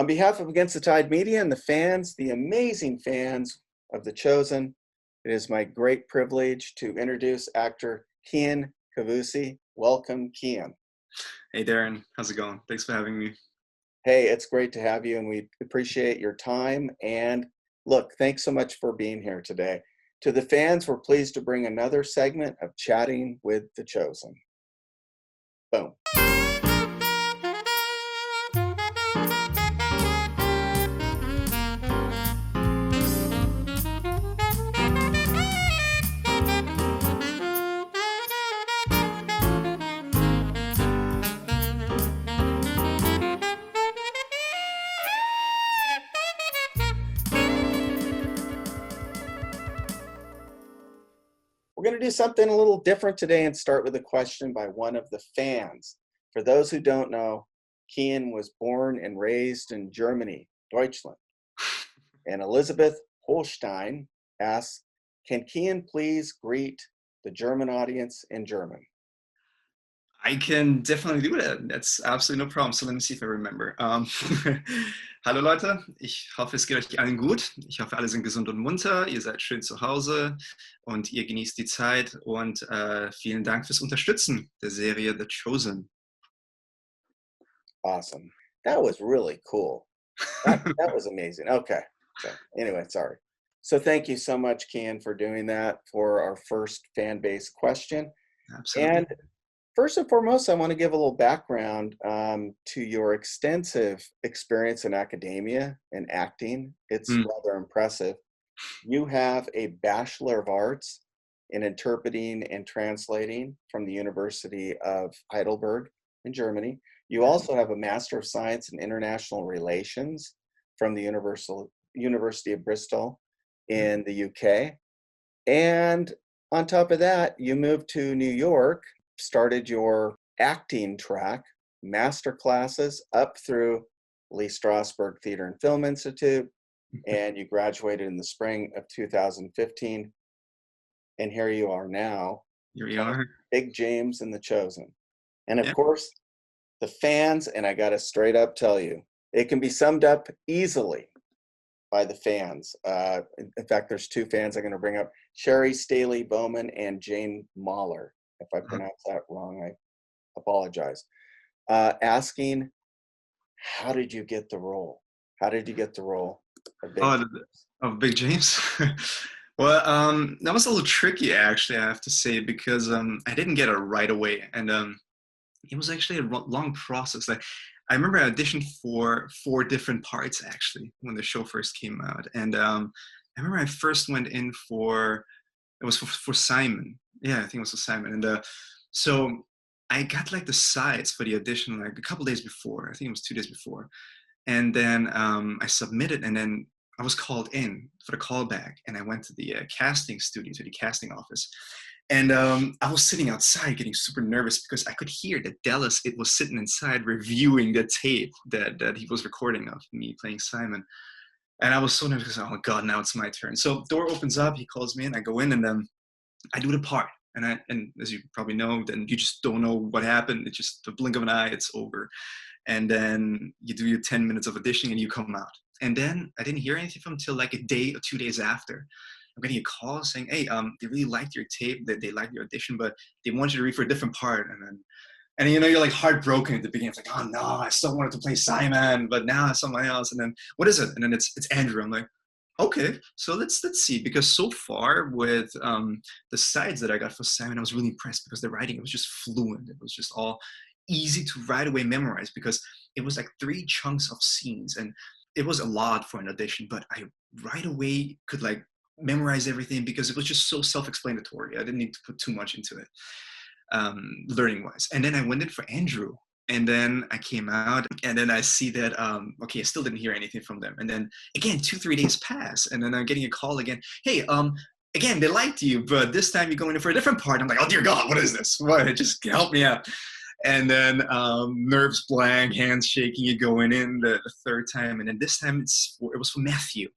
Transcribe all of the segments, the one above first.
On behalf of Against the Tide Media and the fans, the amazing fans of The Chosen, it is my great privilege to introduce actor Kian Kavousi. Welcome, Kian. Hey, Darren. How's it going? Thanks for having me. Hey, it's great to have you, and we appreciate your time. And look, thanks so much for being here today. To the fans, we're pleased to bring another segment of Chatting with The Chosen. Boom. We're going to do something a little different today and start with a question by one of the fans. For those who don't know, Kian was born and raised in Germany, Deutschland. And Elizabeth Holstein asks, can Kian please greet the German audience in German? I can definitely do that. That's absolutely no problem. So let me see if I remember. Hallo Leute, ich hoffe, es geht euch allen gut. Ich hoffe, alle sind gesund und munter. Ihr seid schön zu Hause und ihr genießt die Zeit. Und vielen Dank fürs Unterstützen der Serie The Chosen. Awesome. That was really cool. That was amazing. Okay. So anyway, sorry. So thank you so much, Kian, for doing that for our first fan-based question. Absolutely. And first and foremost, I want to give a little background to your extensive experience in academia and acting. It's rather impressive. You have a Bachelor of Arts in Interpreting and Translating from the University of Heidelberg in Germany. You also have a Master of Science in International Relations from the University of Bristol in the UK. And on top of that, you moved to New York, started your acting track, master classes up through Lee Strasberg Theater and Film Institute, and you graduated in the spring of 2015. And here you are now. Here we are. Big James and The Chosen. And of course, the fans, and I got to straight up tell you, it can be summed up easily by the fans. In fact, there's two fans I'm going to bring up, Sherry Staley Bowman and Jane Mahler. If I pronounce that wrong, I apologize. Asking, how did you get the role? How did you get the role of Big James? Of Big James? Well, that was a little tricky, actually, I have to say, because I didn't get it right away. And it was actually a long process. Like, I remember I auditioned for 4 different parts, actually, when the show first came out. And I remember I first went in for Simon. Yeah, I think it was for Simon. And so I got like the sides for the audition like a couple days before. I think it was 2 days before. And then I submitted, and then I was called in for the callback. And I went to the casting studio, to the casting office. And I was sitting outside getting super nervous because I could hear that Dallas, it was sitting inside reviewing the tape that he was recording of me playing Simon. And I was so nervous, oh my God, now it's my turn. So door opens up, he calls me in, I go in, and I do the part. And as you probably know, then you just don't know what happened. It's just the blink of an eye, it's over. And then you do your 10 minutes of auditioning and you come out. And then I didn't hear anything from him until like a day or 2 days after. I'm getting a call saying, hey, they really liked your tape, that they liked your audition, but they want you to read for a different part. And you know, you're like heartbroken at the beginning. It's like, oh no, I still wanted to play Simon, but now it's someone else. And then what is it? And then it's Andrew. I'm like, okay, so let's see, because so far with the sides that I got for Simon, I was really impressed because the writing, it was just fluent. It was just all easy to right away memorize because it was like 3 chunks of scenes, and it was a lot for an audition, but I right away could like memorize everything because it was just so self-explanatory. I didn't need to put too much into it, learning wise. And then I went in for Andrew, and then I came out, and then I see that, okay, I still didn't hear anything from them. And then again, 2-3 days pass, and then I'm getting a call again. Hey, again, they liked you, but this time you're going in for a different part. I'm like, oh dear God, what is this? What? Just help me out. And then nerves blank, hands shaking, you going in the 3rd time. And then this time it was for Matthew.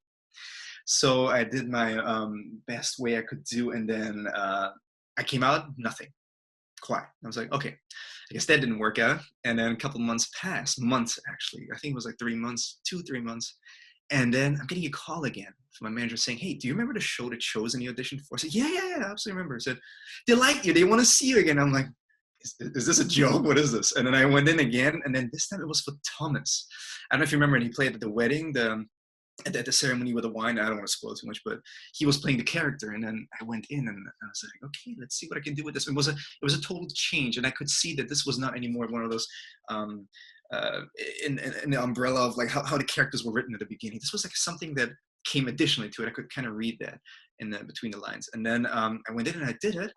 So I did my best way I could do. And then I came out, nothing. quiet. I was like, okay, I guess that didn't work out. And then a couple months passed, months actually. I think it was like 3 months, 2, 3 months. And then I'm getting a call again from my manager saying, hey, do you remember the show that Chosen you auditioned for? I said, yeah, I absolutely remember. I said, they like you. They want to see you again. I'm like, is this a joke? What is this? And then I went in again. And then this time it was for Thomas. I don't know if you remember, and he played at the wedding, at the ceremony with the wine. I don't want to spoil too much, but he was playing the character. And then I went in and I was like, okay, let's see what I can do with this. It was a total change. And I could see that this was not anymore one of those, in the umbrella of like how the characters were written at the beginning. This was like something that came additionally to it. I could kind of read that in between the lines. And then I went in and I did it.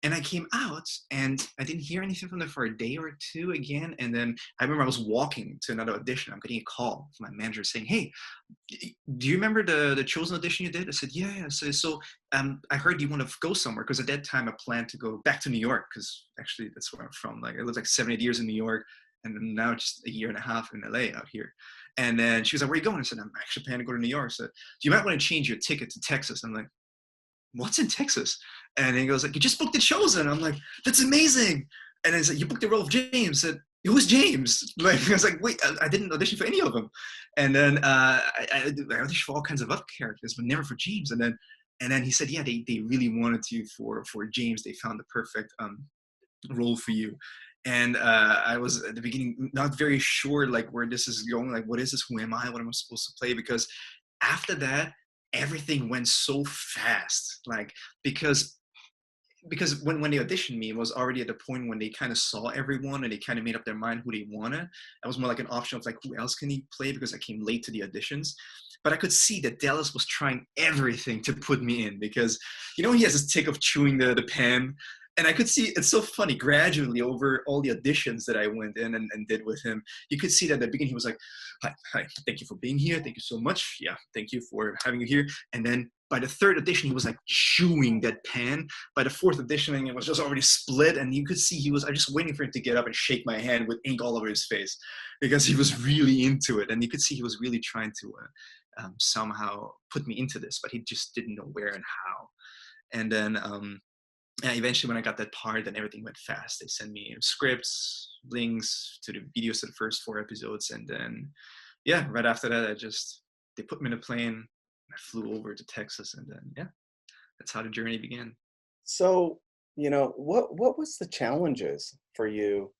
And I came out and I didn't hear anything from them for a day or two again. And then I remember I was walking to another audition. I'm getting a call from my manager saying, hey, do you remember the Chosen audition you did? I said, yeah. So I heard you want to go somewhere, because at that time I planned to go back to New York, because actually that's where I'm from. Like I lived like 7, 8 years in New York, and now just a year and a half in LA out here. And then she was like, where are you going? I said, I'm actually planning to go to New York. So you might want to change your ticket to Texas. I'm like, what's in Texas? And he goes like, you just booked the Chosen. I'm like, that's amazing. And then he's like, you booked the role of James. I said, who's James? Like, I was like, wait, I didn't audition for any of them. And then I auditioned for all kinds of other characters, but never for James. And then he said, yeah, they really wanted you for James. They found the perfect role for you. And I was at the beginning not very sure like where this is going. Like, what is this? Who am I? What am I supposed to play? Because after that, everything went so fast. Like, because when they auditioned me, it was already at the point when they kind of saw everyone and they kind of made up their mind who they wanted. That was more like an option of like, who else can he play? Because I came late to the auditions. But I could see that Dallas was trying everything to put me in, because, he has this tick of chewing the pen. And I could see, it's so funny, gradually over all the auditions that I went in and did with him, you could see that at the beginning he was like, hi, thank you for being here. Thank you so much. Yeah, thank you for having you here. And then by the third audition, he was like chewing that pen. By the fourth auditioning, it was just already split. And you could see I was just waiting for him to get up and shake my hand with ink all over his face, because he was really into it. And you could see he was really trying to somehow put me into this, but he just didn't know where and how. And then eventually when I got that part, then everything went fast. They sent me scripts, links to the videos to the first 4 episodes. And then, yeah, right after that, they put me in a plane. I flew over to Texas, and then, yeah, that's how the journey began. So, what was the challenges for you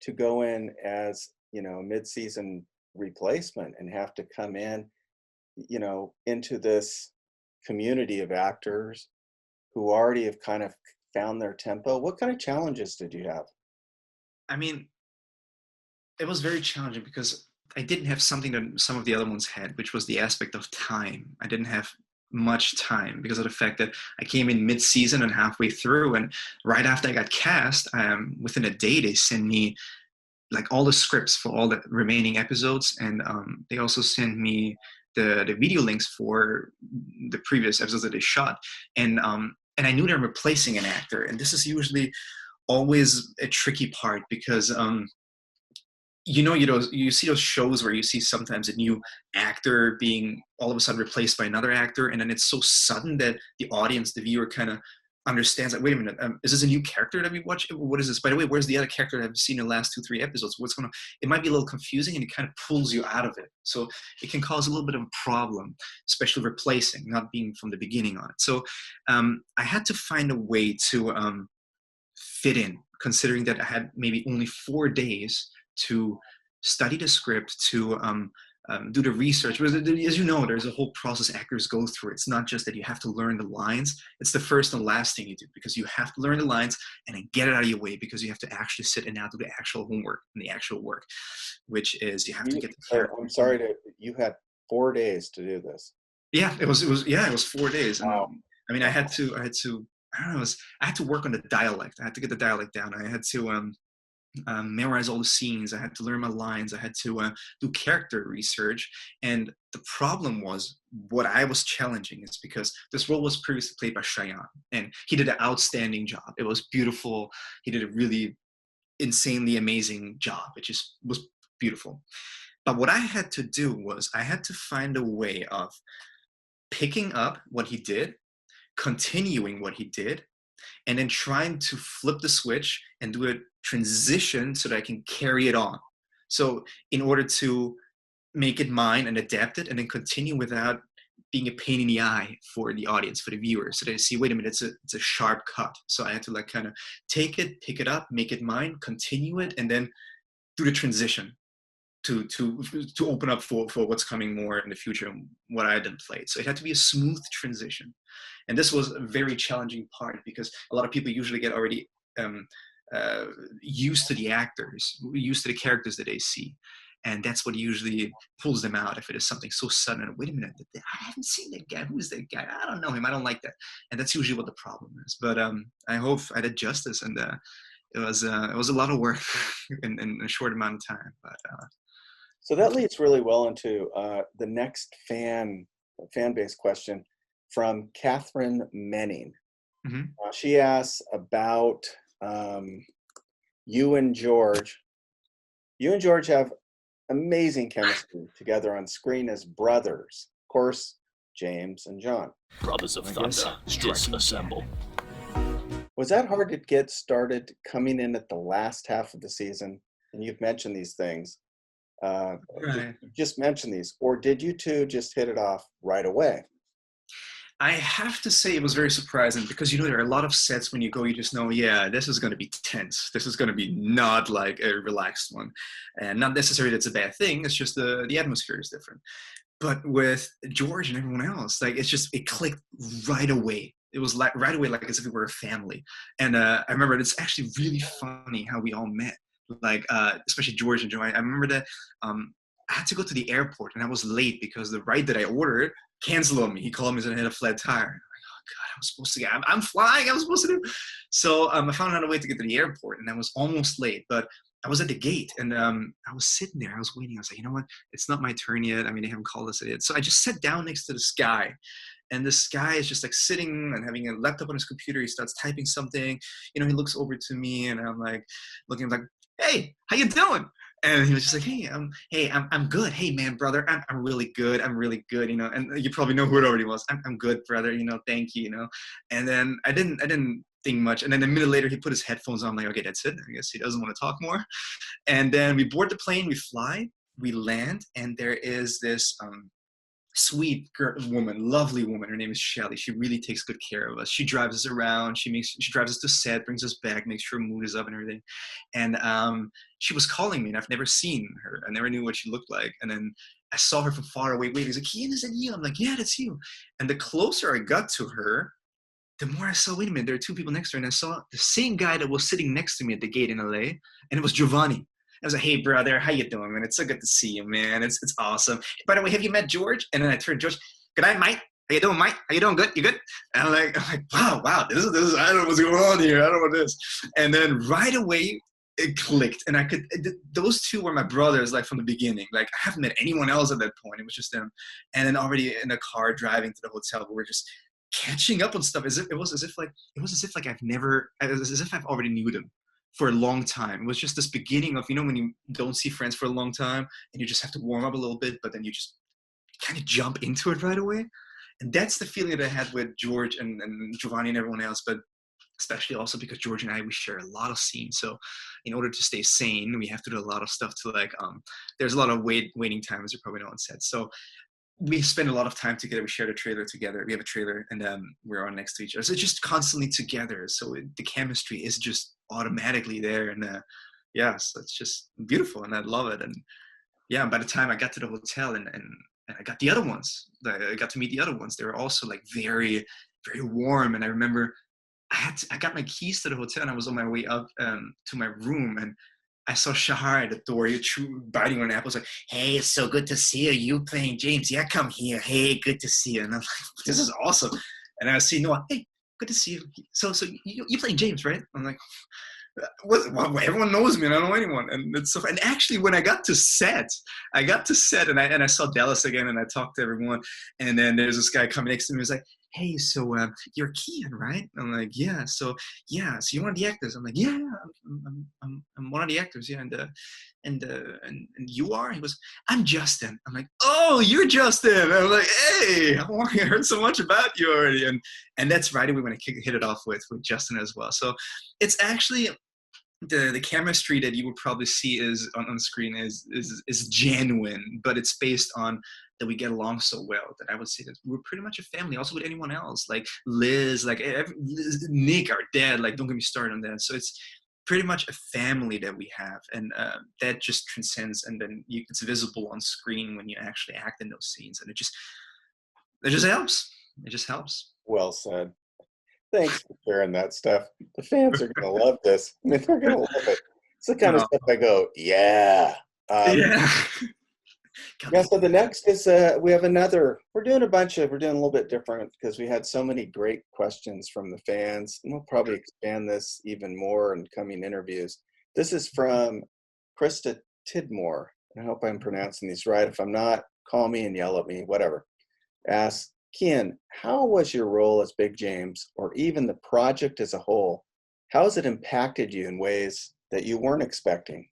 to go in as, a mid-season replacement and have to come in, into this community of actors who already have kind of found their tempo? What kind of challenges did you have? I mean, it was very challenging because I didn't have something that some of the other ones had, which was the aspect of time. I didn't have much time because of the fact that I came in mid-season and halfway through, and right after I got cast, within a day they sent me like all the scripts for all the remaining episodes, and they also sent me the video links for the previous episodes that they shot. And I knew they were replacing an actor. And this is usually always a tricky part, because, you see those shows where you see sometimes a new actor being all of a sudden replaced by another actor. And then it's so sudden that the audience, the viewer, kind of understands like, wait a minute, is this a new character that we watch? What is this? By the way, where's the other character that I've seen in the last 2, 3 episodes? What's going on? It might be a little confusing, and it kind of pulls you out of it. So it can cause a little bit of a problem, especially replacing, not being from the beginning on it. So I had to find a way to fit in, considering that I had maybe only 4 days to study the script, to do the research. Because as you know, there's a whole process actors go through. It's not just that you have to learn the lines. It's the first and last thing you do, because you have to learn the lines and then get it out of your way, because you have to actually sit and now do the actual homework and the actual work, which is you have to get the character. I'm sorry you had 4 days to do this. Yeah, it was 4 days. And Wow. I mean, I had to, I don't know, I had to work on the dialect. I had to get the dialect down. I had to memorize all the scenes. I had to learn my lines. I had to do character research. And the problem was, what I was challenging is because this role was previously played by Cheyenne, and he did an outstanding job. It was beautiful. He did a really insanely amazing job. It just was beautiful. But what I had to do was I had to find a way of picking up what he did, continuing what he did, and then trying to flip the switch and do a transition so that I can carry it on. So in order to make it mine and adapt it and then continue without being a pain in the eye for the audience, for the viewer. So they see, wait a minute, it's a sharp cut. So I had to like kind of take it, pick it up, make it mine, continue it, and then do the transition to open up for what's coming more in the future and what I hadn't played. So it had to be a smooth transition. And this was a very challenging part because a lot of people usually get already used to the actors, used to the characters that they see. And that's what usually pulls them out if it is something so sudden. Wait a minute, I haven't seen that guy. Who is that guy? I don't know him. I don't like that. And that's usually what the problem is. But I hope I did justice, and it was a lot of work in a short amount of time. But so that leads really well into the next fan base question from Catherine Menning. mm-hmm. She asks about you and George. You and George have amazing chemistry together on screen as brothers. Of course, James and John. Brothers of Thunder, disassemble. Was that hard to get started coming in at the last half of the season? And you've mentioned these things. Right. Just mention these. Or did you two just hit it off right away? I have to say it was very surprising because, there are a lot of sets when you go, you just know, yeah, this is going to be tense. This is going to be not like a relaxed one. And not necessarily that's a bad thing. It's just the atmosphere is different. But with George and everyone else, like it clicked right away. It was like right away, like as if we were a family. And I remember it's actually really funny how we all met. Like, especially George and Joe. I remember that I had to go to the airport and I was late because the ride that I ordered canceled on me. He called me and I had a flat tire. I'm like, oh God, I was supposed to get, I'm flying. I was supposed to do. So I found another way to get to the airport and I was almost late, but I was at the gate and I was sitting there. I was waiting. I was like, you know what? It's not my turn yet. I mean, they haven't called us yet. So I just sat down next to this guy. And this guy is just like sitting and having a laptop on his computer. He starts typing something. He looks over to me and I'm like looking like, hey, how you doing? And he was just like, hey, I'm good. Hey, man, brother, I'm really good. I'm really good, And you probably know who it already was. I'm good, brother. Thank you, And then I didn't think much. And then a minute later, he put his headphones on. I'm like, okay, that's it. I guess he doesn't want to talk more. And then we board the plane. We fly. We land, and there is this sweet woman, lovely woman. Her name is Shelly. She really takes good care of us. She drives us around. She drives us to set, brings us back, makes sure mood is up and everything. And she was calling me, and I've never seen her. I never knew what she looked like. And then I saw her from far away waiting. He's like, Kian, is that you? I'm like, yeah, that's you. And the closer I got to her, the more I saw, wait a minute, there are two people next to her. And I saw the same guy that was sitting next to me at the gate in LA. And it was Giovanni. I was like, hey, brother, how you doing, man? It's so good to see you, man. It's awesome. By the way, have you met George? And then I turned to George, good night, Mike. How you doing, Mike? How you doing? Good? You good? And I'm like, wow, this is, I don't know what's going on here. I don't know what this. And then right away, it clicked. And those two were my brothers, like from the beginning. Like I haven't met anyone else at that point. It was just them. And then already in the car driving to the hotel, we were just catching up on stuff. It was as if I've already knew them for a long time. It was just this beginning of, when you don't see friends for a long time and you just have to warm up a little bit, but then you just kind of jump into it right away. And that's the feeling that I had with George and Giovanni and everyone else, but especially also because George and I, we share a lot of scenes. So in order to stay sane, we have to do a lot of stuff to there's a lot of waiting time, as you probably know on set. So we spend a lot of time together. We share the trailer together. We have a trailer and we're on next to each other. So it's just constantly together. So the chemistry is just automatically there. And so it's just beautiful and I love it. And by the time I got to the hotel and I got the other ones, I got to meet the other ones. They were also like very, very warm. And I remember I got my keys to the hotel and I was on my way up to my room and I saw Shahar at the door, biting on an apple. I was like, hey, it's so good to see you. You playing James. Yeah, come here. Hey, good to see you. And I'm like, this is awesome. And I see Noah, hey, good to see you. So you playing James, right? I'm like, well, everyone knows me and I don't know anyone. And it's so, and actually when I got to set and I saw Dallas again and I talked to everyone. And then there's this guy coming next to me. He was like, hey, so you're Kian, right? I'm like, yeah. So you're one of the actors. I'm like, yeah, I'm one of the actors. Yeah, and you are? He goes, I'm Justin. I'm like, oh, you're Justin. I'm like, hey, I heard so much about you already. And that's right away when I hit it off with Justin as well. So it's actually the chemistry that you would probably see is on screen is genuine, but it's based on that we get along so well that I would say that we're pretty much a family. Also with anyone else, like Liz, like Nick, our dad. Like, don't get me started on that. So it's pretty much a family that we have, and that just transcends, and then it's visible on screen when you actually act in those scenes, and it just helps. It just helps. Well said. Thanks for sharing that stuff. The fans are going to love this. I mean, they're going to love it. It's the kind of stuff I go, yeah. Yeah. Yeah, so the next is we have another, we're doing a little bit different because we had so many great questions from the fans, and we'll probably expand this even more in coming interviews. This is from Krista Tidmore. I hope I'm pronouncing these right. If I'm not, call me and yell at me, whatever. Asks, Kian, how was your role as Big James, or even the project as a whole? How has it impacted you in ways that you weren't expecting?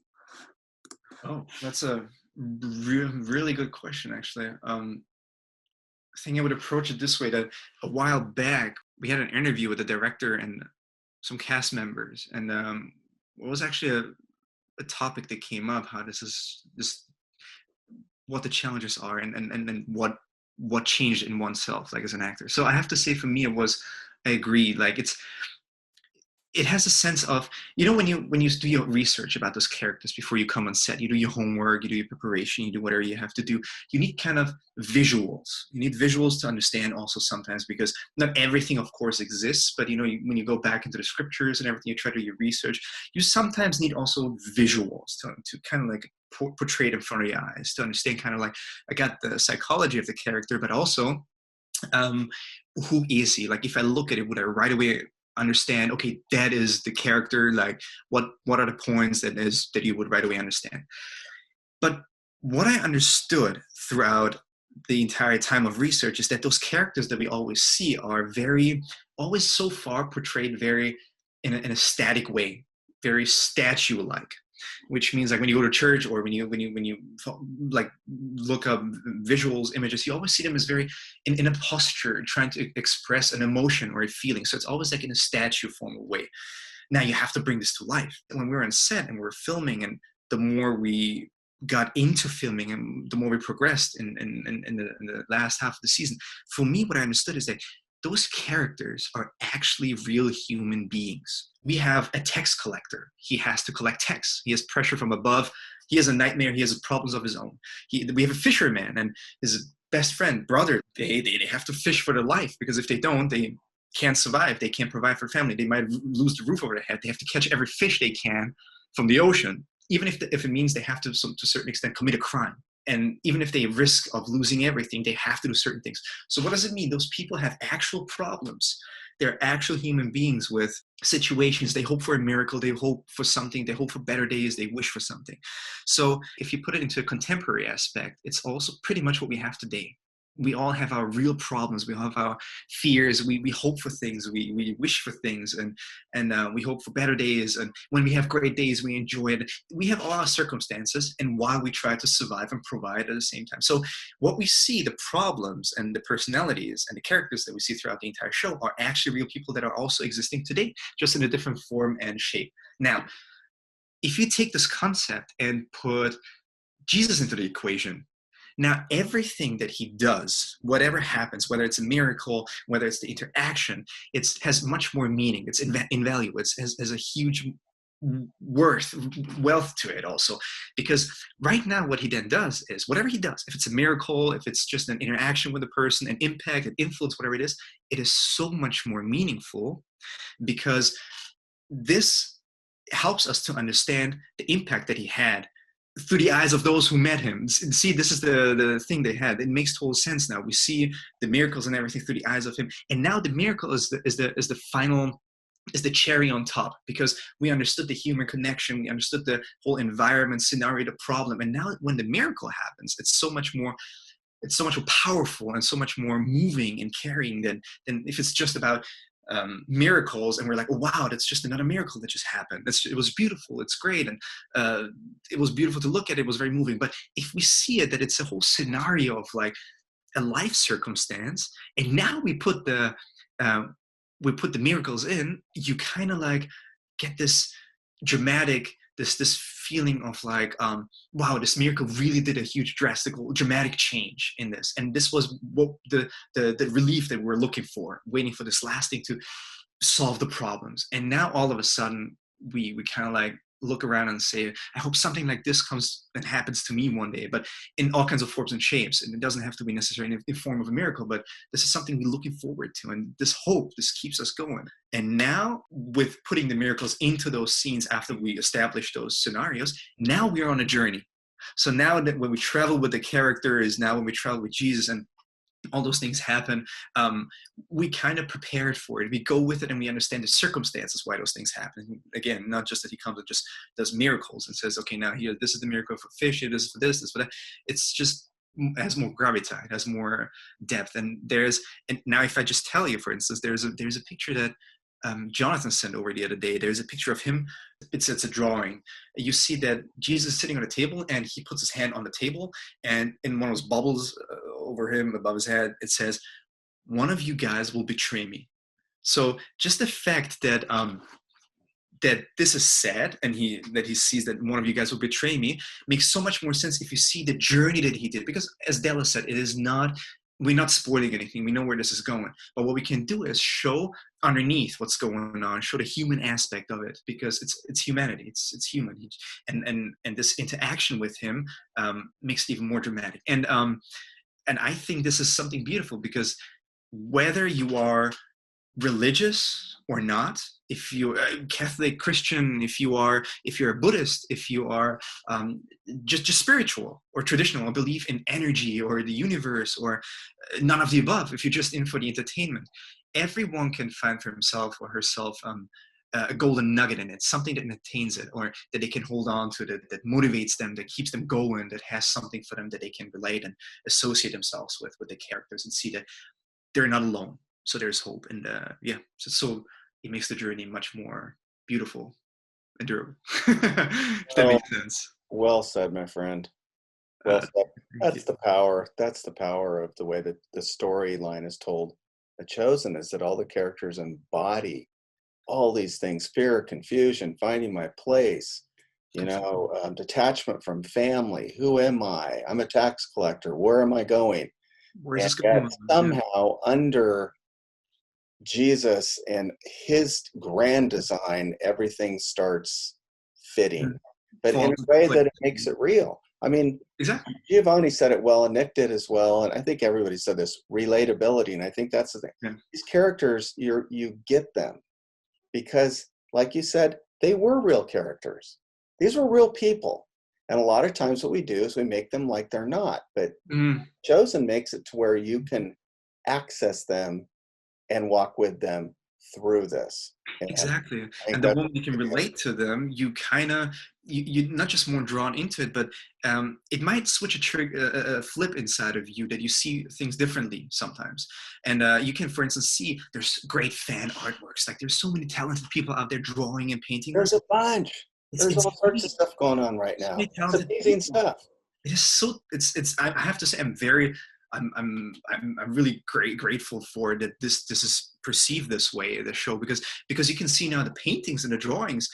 Oh, that's a really good question, actually. I think I would approach it this way, that a while back, we had an interview with the director and some cast members, and it was actually a topic that came up, how what the challenges are, and what changed in oneself, like as an actor. So I have to say, for me, I agree, like it has a sense of, when you do your research about those characters before you come on set, you do your homework, you do your preparation, you do whatever you have to do. You need kind of visuals. You need visuals to understand also sometimes, because not everything, of course, exists. But when you go back into the scriptures and everything, you try to do your research. You sometimes need also visuals to kind of like portray it in front of your eyes, to understand kind of like, I got the psychology of the character, but also who is he? Like, if I look at it, would I right away understand, okay, that is the character? Like, what are the points that you would right away understand? But what I understood throughout the entire time of research is that those characters that we always see are always so far portrayed very in a static way, very statue-like. Which means, like, when you go to church, or when you like look up visuals, images, you always see them as very in a posture, trying to express an emotion or a feeling. So it's always like in a statue form of way. Now you have to bring this to life. When we were on set and we were filming, and the more we got into filming and the more we progressed in the last half of the season, for me, what I understood is that those characters are actually real human beings. We have a tax collector. He has to collect tax. He has pressure from above. He has a nightmare. He has problems of his own. We have a fisherman, and his best friend, brother, they have to fish for their life, because if they don't, they can't survive. They can't provide for family. They might lose the roof over their head. They have to catch every fish they can from the ocean, even if it means they have to a certain extent, commit a crime. And even if they risk of losing everything, they have to do certain things. So what does it mean? Those people have actual problems. They're actual human beings with situations. They hope for a miracle. They hope for something. They hope for better days. They wish for something. So if you put it into a contemporary aspect, it's also pretty much what we have today. We all have our real problems. We have our fears. We hope for things. We wish for things, and we hope for better days. And when we have great days, we enjoy it. We have all our circumstances, and while we try to survive and provide at the same time. So what we see, the problems and the personalities and the characters that we see throughout the entire show, are actually real people that are also existing today, just in a different form and shape. Now, if you take this concept and put Jesus into the equation, now, everything that he does, whatever happens, whether it's a miracle, whether it's the interaction, it has much more meaning. It's invaluable. It has a huge wealth to it also. Because right now, what he then does is, whatever he does, if it's a miracle, if it's just an interaction with a person, an impact, an influence, whatever it is so much more meaningful, because this helps us to understand the impact that he had through the eyes of those who met him. See, this is the thing they had. It makes total sense now. We see the miracles and everything through the eyes of him, and now the miracle is the final, is the cherry on top, because we understood the human connection, we understood the whole environment, scenario, the problem, and now when the miracle happens, it's so much more it's so much more powerful and so much more moving and carrying than if it's just about miracles, and we're like, oh, wow, that's just another miracle that just happened. It was beautiful, it's great, and it was beautiful to look at, it was very moving. But if we see it, that it's a whole scenario of like a life circumstance, and now we put the miracles in, you kind of like get this dramatic, this feeling of like, wow, this miracle really did a huge dramatic change in this, and this was what the relief that we're looking for, waiting for this last thing to solve the problems. And now all of a sudden we kind of like look around and say, I hope something like this comes and happens to me one day, but in all kinds of forms and shapes. And it doesn't have to be necessarily in form of a miracle, but this is something we're looking forward to. And this hope, this keeps us going. And now with putting the miracles into those scenes after we establish those scenarios, now we are on a journey. So now that when we travel with the characters, now when we travel with Jesus and all those things happen, we kind of prepared for it. We go with it and we understand the circumstances why those things happen. Again, not just that he comes and just does miracles and says, okay, now here, this is the miracle for fish, here, this is for this for that. It's just, it has more gravitas, it has more depth. And now if I just tell you, for instance, there's a picture that Jonathan sent over the other day. There's a picture of him. It's a drawing. You see that Jesus is sitting on a table and he puts his hand on the table, and in one of those bubbles over him above his head, it says, one of you guys will betray me. So just the fact that that this is said, and he sees that one of you guys will betray me, makes so much more sense if you see the journey that he did. Because as Della said, we're not spoiling anything. We know where this is going. But what we can do is show underneath what's going on, show the human aspect of it, because it's humanity. It's human. And this interaction with him makes it even more dramatic. And I think this is something beautiful, because whether you are religious or not, if you're a Catholic, Christian, if you're a Buddhist, if you are just spiritual or traditional, or believe in energy or the universe, or none of the above, if you're just in for the entertainment, everyone can find for himself or herself a golden nugget in it, something that maintains it, or that they can hold on to, that motivates them, that keeps them going, that has something for them that they can relate and associate themselves with the characters, and see that they're not alone. So there's hope. And so it makes the journey much more beautiful and durable. If that makes sense. Well said, my friend. Well said. That's the power. That's the power of the way that the storyline is told. The Chosen is that all the characters embody all these things: fear, confusion, finding my place, detachment from family. Who am I? I'm a tax collector. Where am I going? Where's this going? Somehow under Jesus and his grand design, everything starts fitting, but in a way that it makes it real. I mean, exactly. Giovanni said it well, and Nick did as well, and I think everybody said this: relatability. And I think that's the thing. Yeah. These characters, you get them because, like you said, they were real characters. These were real people. And a lot of times what we do is we make them like they're not. But Chosen makes it to where you can access them and walk with them through this. Exactly. And the moment you can relate to them, you kind of, you're not just more drawn into it, but it might switch a flip inside of you, that you see things differently sometimes. And you can, for instance, see there's great fan artworks. Like there's so many talented people out there drawing and painting. There's a bunch. There's all sorts of stuff going on right now. It's amazing stuff. It is so. I have to say, I'm really grateful for that. This is perceived this way, the show, because you can see now the paintings and the drawings.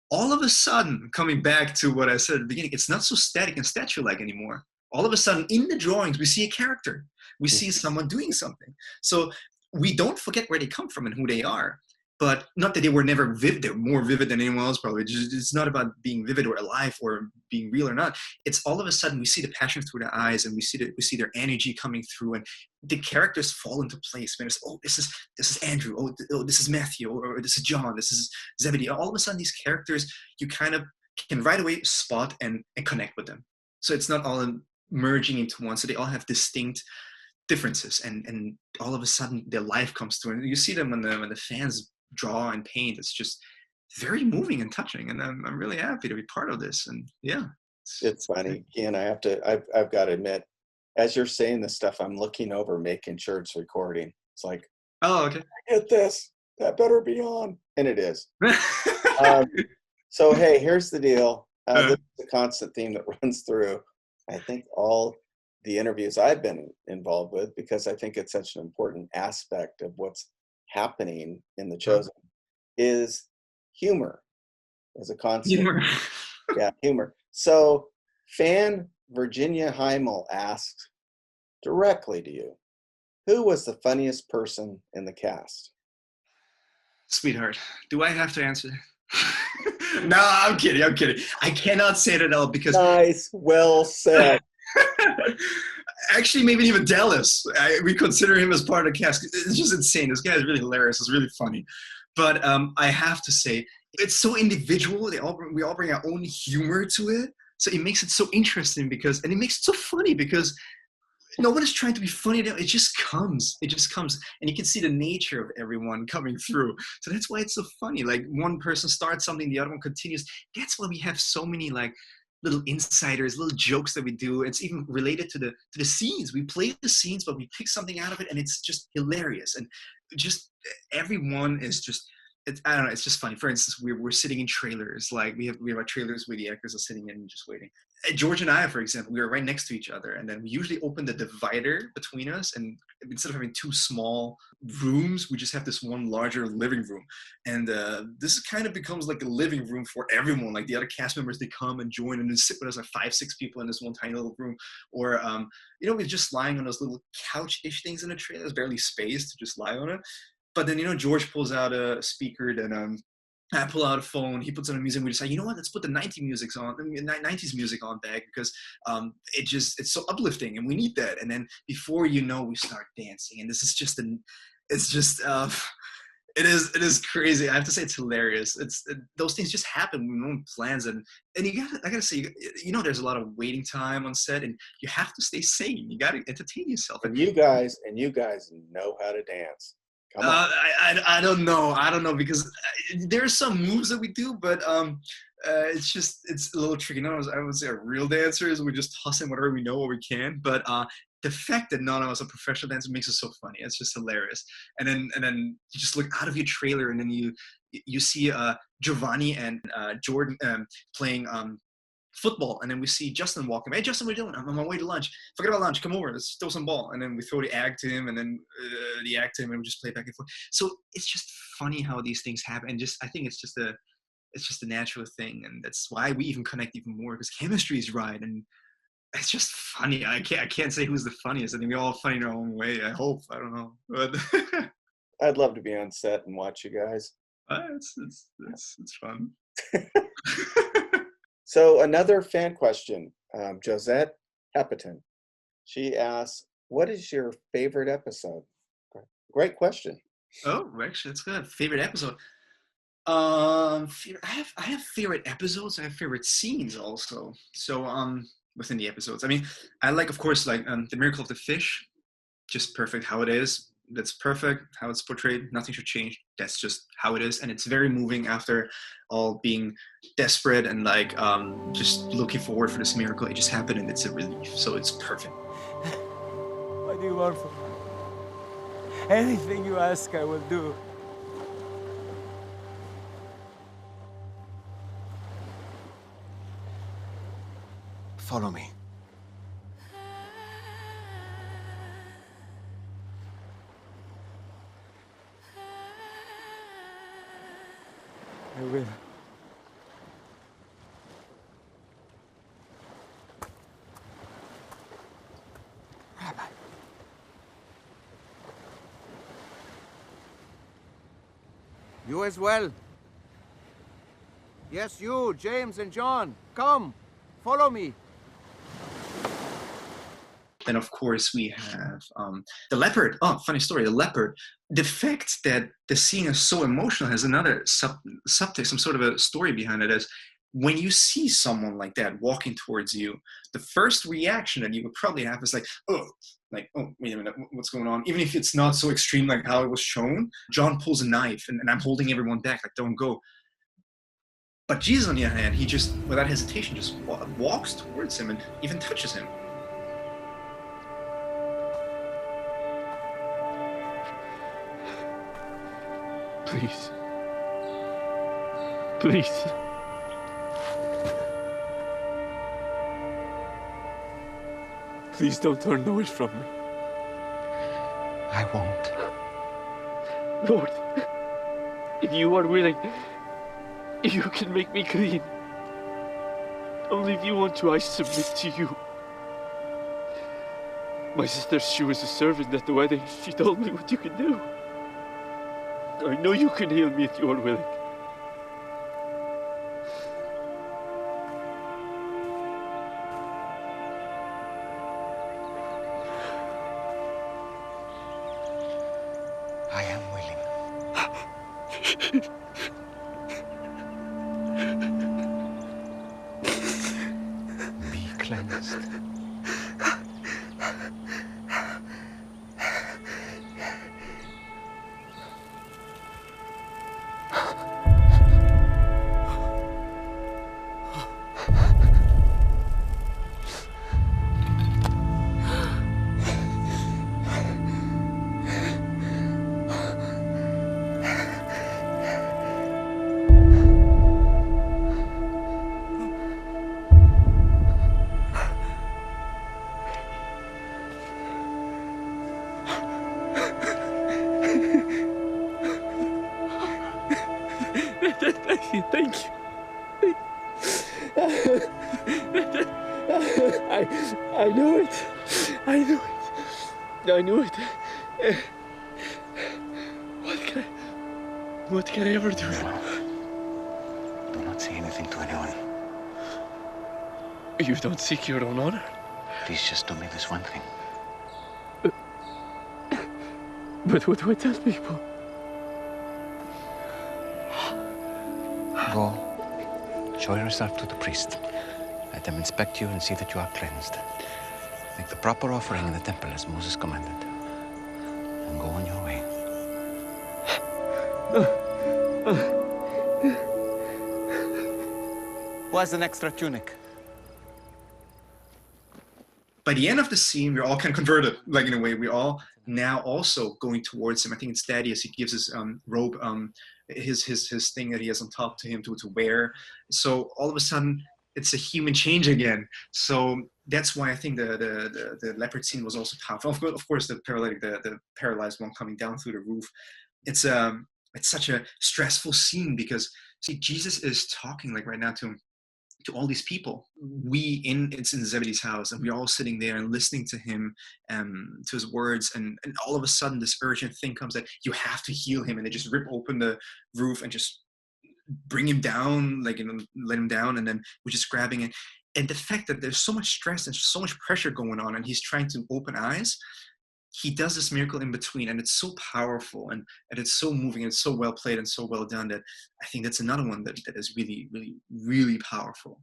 All of a sudden, coming back to what I said at the beginning, it's not so static and statue-like anymore. All of a sudden, in the drawings, we see a character. We see someone doing something. So we don't forget where they come from and who they are. But not that they were never vivid. They're more vivid than anyone else, probably. It's not about being vivid or alive or being real or not. It's all of a sudden we see the passion through their eyes, and we see their energy coming through, and the characters fall into place. Man, it's, this is Andrew. Oh, this is Matthew. Or this is John. This is Zebedee. All of a sudden, these characters, you kind of can right away spot and connect with them. So it's not all merging into one. So they all have distinct differences, and all of a sudden their life comes through, and you see them when the fans draw and paint. It's just very moving and touching, and I'm really happy to be part of this. And yeah, it's funny, Kian. I've got to admit, as you're saying this stuff, I'm looking over, making sure it's recording. It's like, oh, okay. get this, that better be on, and it is. So hey, here's the deal. This is a constant theme that runs through, I think, all the interviews I've been involved with, because I think it's such an important aspect of what's happening in The Chosen, is humor as a constant. Humor. Yeah, humor. So fan Virginia Heimel asked directly to you, who was the funniest person in the cast? Sweetheart, do I have to answer? No, I'm kidding. I cannot say it at all because... Nice, well said. Actually, maybe even Dallas. We consider him as part of the cast. It's just insane. This guy is really hilarious. It's really funny. But I have to say, it's so individual. We all bring our own humor to it. So it makes it so interesting and it makes it so funny because no one is trying to be funny. It just comes. And you can see the nature of everyone coming through. So that's why it's so funny. Like one person starts something, the other one continues. That's why we have so many like little insiders, little jokes that we do. It's even related to the scenes. We play the scenes, but we pick something out of it and it's just hilarious. And just everyone is just, I don't know, it's just funny. For instance, we're sitting in trailers. Like we have our trailers where the actors are sitting in and just waiting. George and I, for example, we were right next to each other, and then we usually open the divider between us, and instead of having two small rooms, we just have this one larger living room. And this kind of becomes like a living room for everyone. Like the other cast members, they come and join and then sit with us, like 5-6 people in this one tiny little room. Or we're just lying on those little couch-ish things in the trailer. There's barely space to just lie on it. But then, George pulls out a speaker, then I pull out a phone, he puts on a music, and we decide, you know what, let's put the 90s music on back because it's so uplifting and we need that. And then before you know, we start dancing. And this is just it is crazy. I have to say it's hilarious. Those things just happen when no one plans. And I gotta say, there's a lot of waiting time on set, and you have to stay sane. You gotta entertain yourself. And you guys know how to dance. I don't know because there are some moves that we do, but it's a little tricky. I would say our real dancers, we just toss in whatever we know what we can. But the fact that none of us are professional dancers makes it so funny. It's just hilarious. And then you just look out of your trailer, and then you see Giovanni and Jordan playing football, and then we see Justin walking. Hey, Justin, what are you doing? I'm on my way to lunch. Forget about lunch. Come over. Let's throw some ball. And then we throw the ag to him, and then the ag to him, and we just play back and forth. So it's just funny how these things happen. And I think it's just a natural thing, and that's why we even connect even more, because chemistry is right, and it's just funny. I can't say who's the funniest. I think we're all funny in our own way. I hope. I don't know, but I'd love to be on set and watch you guys. It's fun. So another fan question, Josette Hepeton. She asks, what is your favorite episode? Great question. Oh, actually, that's good. Favorite episode. I have favorite episodes. I have favorite scenes also. So within the episodes, I mean, I like, of course, like the Miracle of the Fish, just perfect how it is. That's perfect how it's portrayed. Nothing should change. That's just how it is, and it's very moving after all being desperate and like just looking forward for this miracle. It just happened, and it's a relief. So it's perfect. What do you want from me? Anything you ask, I will do. Follow me. I will. Rabbi. You as well. Yes, you, James and John. Come, follow me. Then, of course, we have the leopard. Oh, funny story, the leopard. The fact that the scene is so emotional has another subtext, some sort of a story behind it. Is when you see someone like that walking towards you, the first reaction that you would probably have is like, oh, wait a minute, what's going on? Even if it's not so extreme like how it was shown, John pulls a knife, and I'm holding everyone back, like, don't go. But Jesus, on the other hand, he just, without hesitation, just walks towards him and even touches him. Please. Please. Please don't turn away from me. I won't. Lord, if you are willing, you can make me clean. Only if you want to, I submit to you. My sister, she was a servant at the wedding. She told me what you can do. I know you can heal me if you are willing. I am willing. Be cleansed. Thank you. I knew it. I knew it. I knew it. What can I ever do? Do not say anything to anyone. You don't seek your own honor? Please just do me this one thing. But what do I tell people? Go. Show yourself to the priest. Let them inspect you and see that you are cleansed. Make the proper offering in the temple as Moses commanded. And go on your way. Who has an extra tunic? By the end of the scene, we're all kind of converted, like in a way. We're all now also going towards him. I think it's Thaddeus. He gives his robe, his thing that he has on top to him to wear. So all of a sudden, it's a human change again. So that's why I think the leopard scene was also powerful. Of course, the paralytic, the paralyzed one coming down through the roof. It's such a stressful scene because see, Jesus is talking like right now to all these people. It's in Zebedee's house, and we're all sitting there and listening to him, to his words, and all of a sudden this urgent thing comes that you have to heal him, and they just rip open the roof and just bring him down, like, you know, let him down, and then we're just grabbing it. And the fact that there's so much stress and so much pressure going on, and he's trying to open eyes, he does this miracle in between, and it's so powerful, and it's so moving, and it's so well played and so well done that I think that's another one that is really, really, really powerful.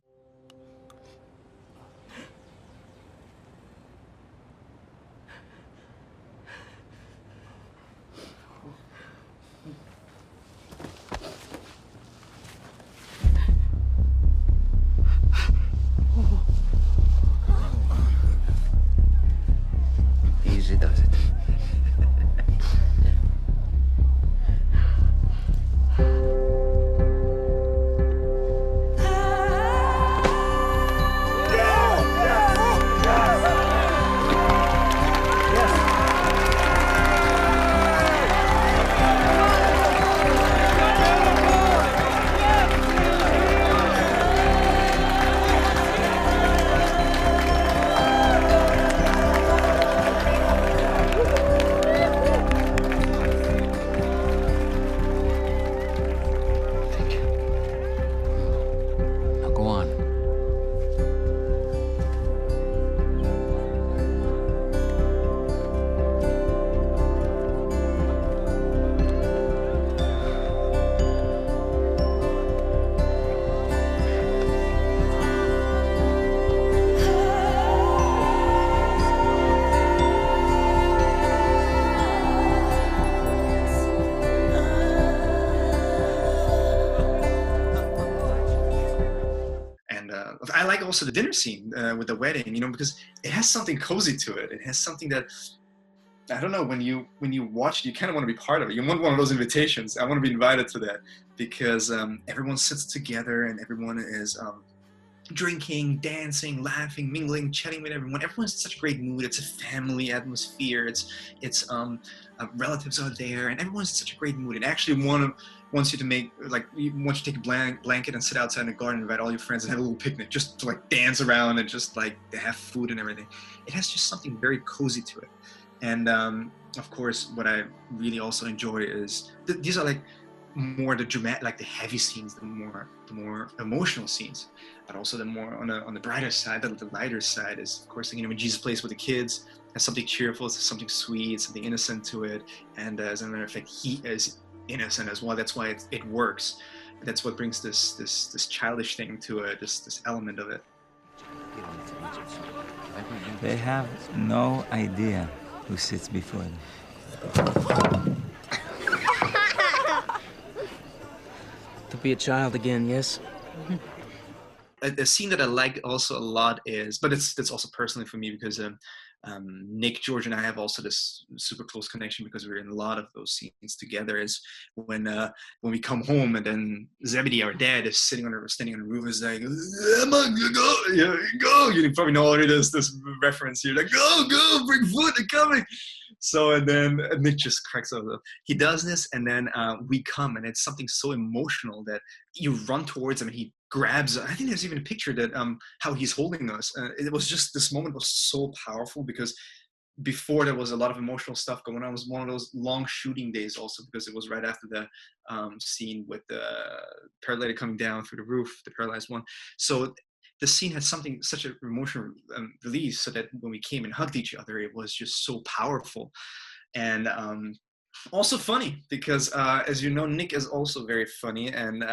Easy does it. I like also the dinner scene with the wedding, you know, because it has something cozy to it. It has something that I don't know, when you watch it, you kind of want to be part of it. You want one of those invitations. I want to be invited to that because everyone sits together and everyone is drinking, dancing, laughing, mingling, chatting with everyone. Everyone's in such a great mood. It's a family atmosphere. It's relatives are there, and everyone's in such a great mood. And actually, wants you to make wants you to take a blanket and sit outside in the garden, invite all your friends, and have a little picnic, just to like dance around and just like have food and everything. It has just something very cozy to it. And of course, what I really also enjoy is these are like more the dramatic, like the heavy scenes, the more emotional scenes, but also the more on the brighter side, the lighter side is, of course, when Jesus plays with the kids, has something cheerful, something sweet, something innocent to it. And as a matter of fact, he is innocent as well. That's why it works. That's what brings this childish thing to it, this element of it. They have no idea who sits before them. To be a child again, yes? A scene that I like also a lot is, but that's also personally for me because Nick, George, and I have also this super close connection because we're in a lot of those scenes together. Is when we come home and then Zebedee, our dad, is standing on the roof, is like, "Emma, go, yeah, go!" You probably know already this reference. You're like, "Go, bring food, they're coming." So and then Nick just cracks up. He does this, and then we come, and it's something so emotional that you run towards him, and he grabs. I think there's even a picture that how he's holding us. It was just, this moment was so powerful because before there was a lot of emotional stuff going on. It was one of those long shooting days also because it was right after the scene with the paralytic coming down through the roof, the paralyzed one. So the scene had such an emotional release, so that when we came and hugged each other, it was just so powerful. And also funny because, as you know, Nick is also very funny, and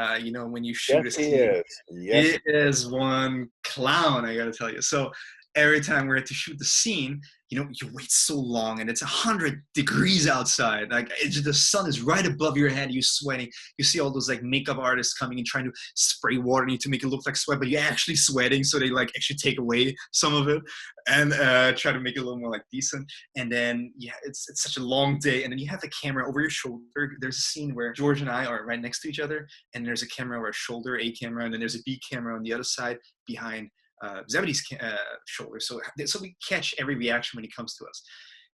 when you shoot a scene, he is one clown, I gotta tell you. So every time we're to shoot the scene, you wait so long, and it's 100 degrees outside. Like the sun is right above your head. You're sweating. You see all those like makeup artists coming and trying to spray water on you to make it look like sweat, but you're actually sweating. So they like actually take away some of it and try to make it a little more like decent. And then it's such a long day. And then you have the camera over your shoulder. There's a scene where George and I are right next to each other, and there's a camera over our shoulder, a camera, and then there's a B camera on the other side behind Zebedee's shoulder. So we catch every reaction when he comes to us.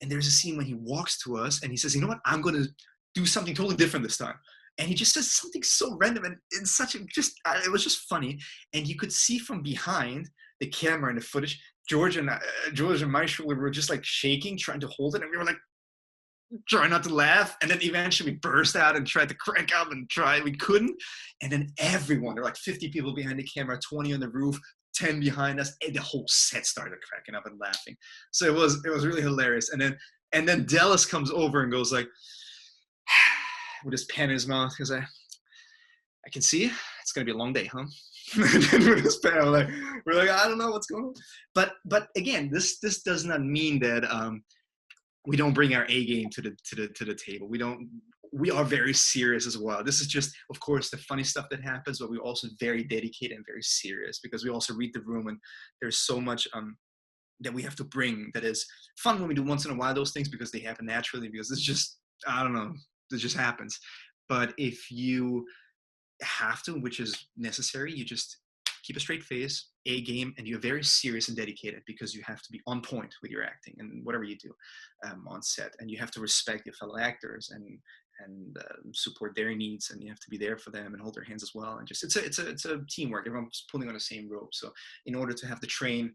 And there's a scene when he walks to us and he says, "You know what? I'm going to do something totally different this time." And he just says something so random, and it's it was just funny. And you could see from behind the camera and the footage, George and my shoulder were just like shaking, trying to hold it. And we were like, trying not to laugh, and then eventually we burst out and tried to crank up and we couldn't. And then everyone, there were like 50 people behind the camera, 20 on the roof, 10 behind us, and the whole set started cracking up and laughing. So it was really hilarious. And then Dallas comes over and goes like, with his pen in his mouth, because I can see it's gonna be a long day, huh? And then with his pen, we're like, I don't know what's going on. But again, this does not mean that we don't bring our A game to the table. We are very serious as well. This is just, of course, the funny stuff that happens, but we're also very dedicated and very serious because we also read the room, and there's so much that we have to bring that is fun when we do once in a while those things because they happen naturally, because it's just, I don't know, it just happens. But if you have to, which is necessary, you just keep a straight face, A game, and you're very serious and dedicated because you have to be on point with your acting and whatever you do on set. And you have to respect your fellow actors and support their needs, and you have to be there for them and hold their hands as well. And just it's a teamwork. Everyone's pulling on the same rope. So in order to have the train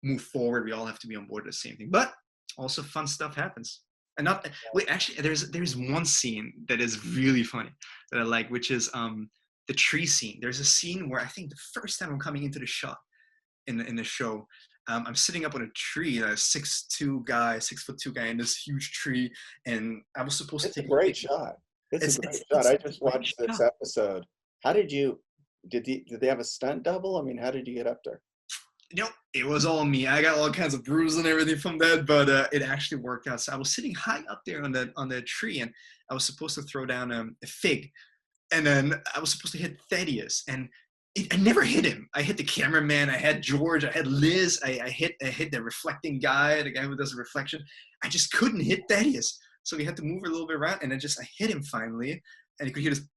move forward, we all have to be on board with the same thing. But also fun stuff happens. And there's one scene that is really funny that I like, which is the tree scene. There's a scene where I think the first time I'm coming into the shot in the show, I'm sitting up on a tree, a 6'2" guy in this huge tree, and I was supposed to take a great shot. It's a great shot. I just watched this episode. How did they have a stunt double? I mean, how did you get up there? It was all me. I got all kinds of bruises and everything from that, but it actually worked out. So I was sitting high up there on the tree, and I was supposed to throw down a fig, and then I was supposed to hit Thaddeus, and I never hit him. I hit the cameraman. I had George. I had Liz. I hit the reflecting guy, the guy who does the reflection. I just couldn't hit Thaddeus. So we had to move a little bit around, and then I hit him finally, and you could hear this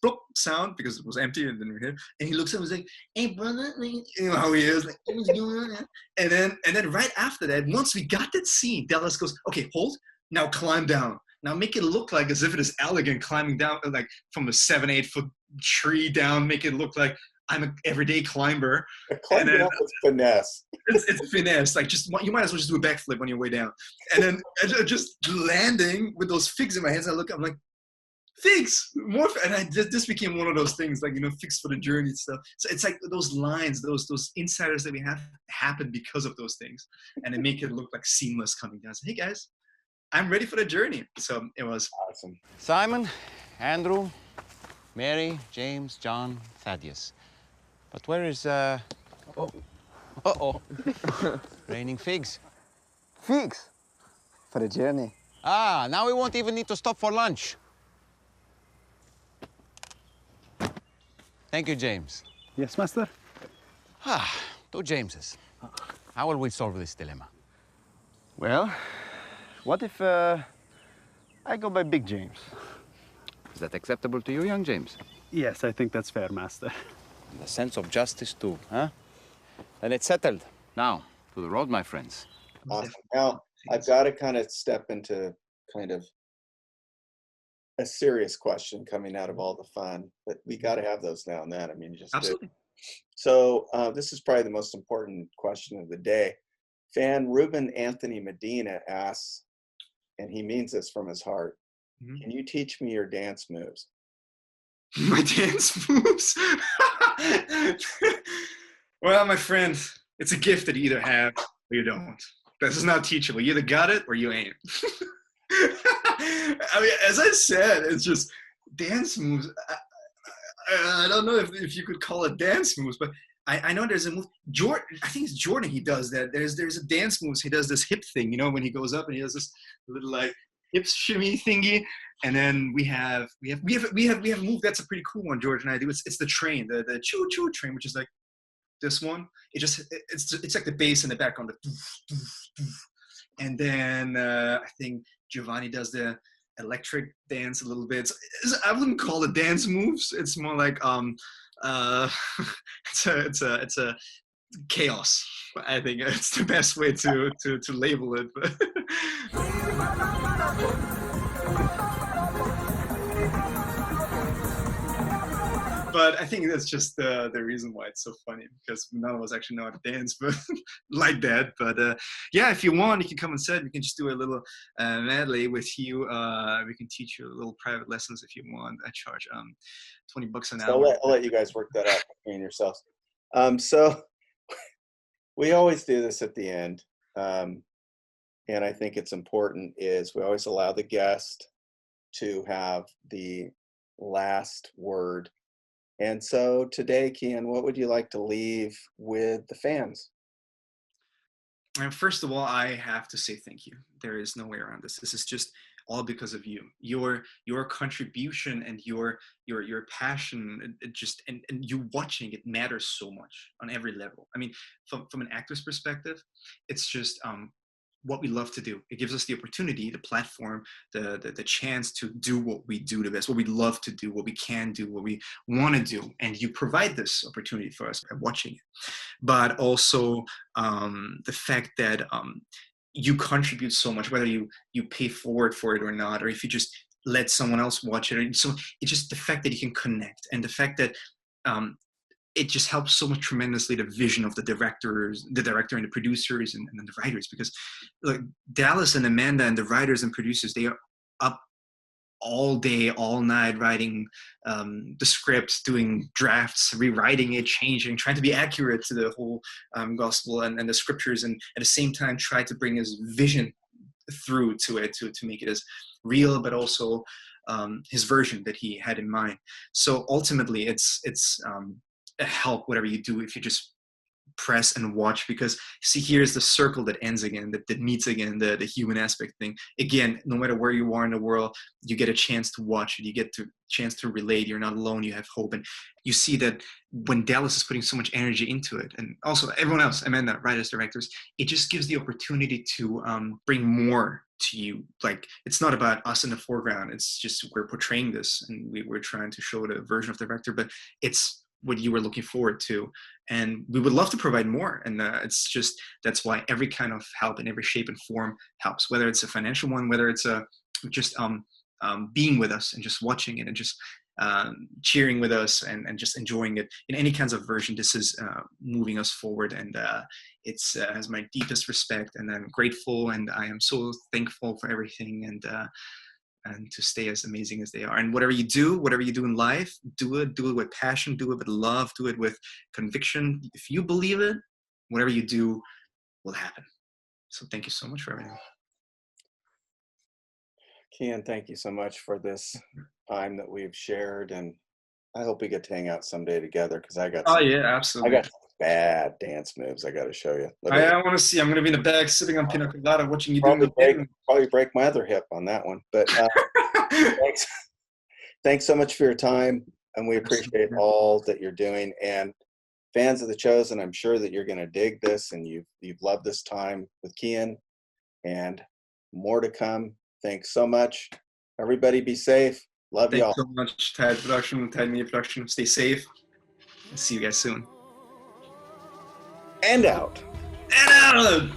plop sound because it was empty, and then we hit him. And he looks at me and was like, "Hey, brother," you know how he is, like, "What's going on?" And then right after that, once we got that scene, Dallas goes, "Okay, hold, now climb down. Now make it look like as if it is Allegan climbing down, like from a 7-8 foot tree down. Make it look like I'm an everyday climber." Climb down with finesse. It's finesse. Like you might as well just do a backflip on your way down. And then just landing with those figs in my hands. I'm like, figs, more. And this became one of those things, like, figs for the journey stuff. So it's like those lines, those insiders that we have happen because of those things, and they make it look like seamless coming down. So, hey guys, I'm ready for the journey. So it was awesome. Simon, Andrew, Mary, James, John, Thaddeus. But where is, raining figs? Figs? For the journey. Ah, now we won't even need to stop for lunch. Thank you, James. Yes, master? Ah, two Jameses. How will we solve this dilemma? Well, what if I go by Big James? Is that acceptable to you, young James? Yes, I think that's fair, master. And the sense of justice, too, huh? Then it's settled. Now, to the road, my friends. Awesome. Now, I've got to kind of step into kind of a serious question coming out of all the fun, but we got to have those now and then. I mean, you just absolutely. did. So this is probably the most important question of the day. Fan Ruben Anthony Medina asks, and he means this from his heart, can you teach me your dance moves? My dance moves? Well, my friend, it's a gift that you either have or you don't. This is not teachable. You either got it or you ain't. I mean, as I said, it's just dance moves. I don't know if you could call it dance moves, but I know there's a move. Jordan, I think it's Jordan. He does that. There's a dance moves. He does this hip thing, when he goes up and he does this little like hip shimmy thingy. And then we have a move that's a pretty cool one. George and I do. It's the train, the choo choo train, which is like this one. It's like the bass in the background. And then I think Giovanni does the electric dance a little bit. I wouldn't call it dance moves. It's more like it's a chaos. I think it's the best way to label it. But I think that's just the reason why it's so funny, because none of us actually know how to dance, but like that. But yeah, if you want, you can come and sit. We can just do a little medley with you. We can teach you a little private lessons if you want. I charge $20 an hour. I'll let you guys work that out between yourselves. So we always do this at the end, and I think it's important is we always allow the guest to have the last word. And so today, Kian, what would you like to leave with the fans? And first of all, I have to say thank you. There is no way around this. This is just all because of you. Your contribution and your passion, and you watching it matters so much on every level. I mean, from an actor's perspective, it's just what we love to do. It gives us the opportunity, the platform, the chance to do what we do the best, what we love to do, what we can do, what we want to do. And you provide this opportunity for us by watching it. But also the fact that you contribute so much, whether you pay forward for it or not, or if you just let someone else watch it. So it's just the fact that you can connect, and the fact that it just helps so much tremendously the vision of the director and the producers and the writers, because like Dallas and Amanda and the writers and producers, they are up all day, all night writing the script, doing drafts, rewriting it, changing, trying to be accurate to the whole gospel and the scriptures, and at the same time try to bring his vision through to it to make it as real, but also his version that he had in mind. So ultimately it's a help, whatever you do, if you just press and watch, because see, here's the circle that ends again, that meets again, the human aspect thing. Again, no matter where you are in the world, you get a chance to watch it. You get to chance to relate. You're not alone. You have hope. And you see that when Dallas is putting so much energy into it, and also everyone else, Amanda, writers, directors, it just gives the opportunity to bring more to you. Like, it's not about us in the foreground. It's just, we're portraying this, and we're trying to show the version of the director, but it's what you were looking forward to, and we would love to provide more. And it's just, that's why every kind of help in every shape and form helps, whether it's a financial one, whether it's a just being with us and just watching it and just cheering with us and just enjoying it in any kinds of version. This is moving us forward, and it's has my deepest respect, and I'm grateful, and I am so thankful for everything, and to stay as amazing as they are. And whatever you do in life, do it with passion, do it with love, do it with conviction. If you believe it, whatever you do will happen. So thank you so much for everything. Kian, thank you so much for this time that we've shared, and I hope we get to hang out someday together, because I got absolutely. I got some bad dance moves I got to show you. I want to see. I'm going to be in the back sipping on pina colada, watching you probably do break my other hip on that one. But thanks so much for your time, and we appreciate all that you're doing. And fans of The Chosen, I'm sure that you're going to dig this, and you've loved this time with Kian, and more to come. Thanks so much. Everybody be safe. Love you all. Thanks so much, Tide Production, Tide Media Production. Stay safe. I'll see you guys soon. And out. And out!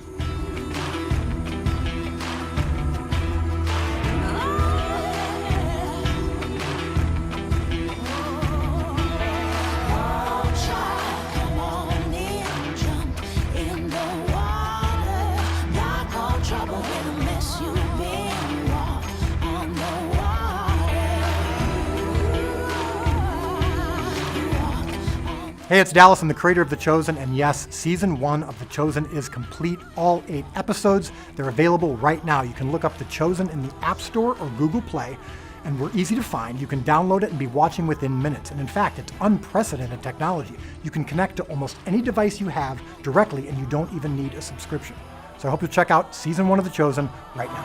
Hey, it's Dallas. I'm the creator of The Chosen, and yes, season 1 of The Chosen is complete, all 8 episodes. They're available right now. You can look up The Chosen in the App Store or Google Play, and we're easy to find. You can download it and be watching within minutes. And in fact, it's unprecedented technology. You can connect to almost any device you have directly, and you don't even need a subscription. So I hope you'll check out season 1 of The Chosen right now.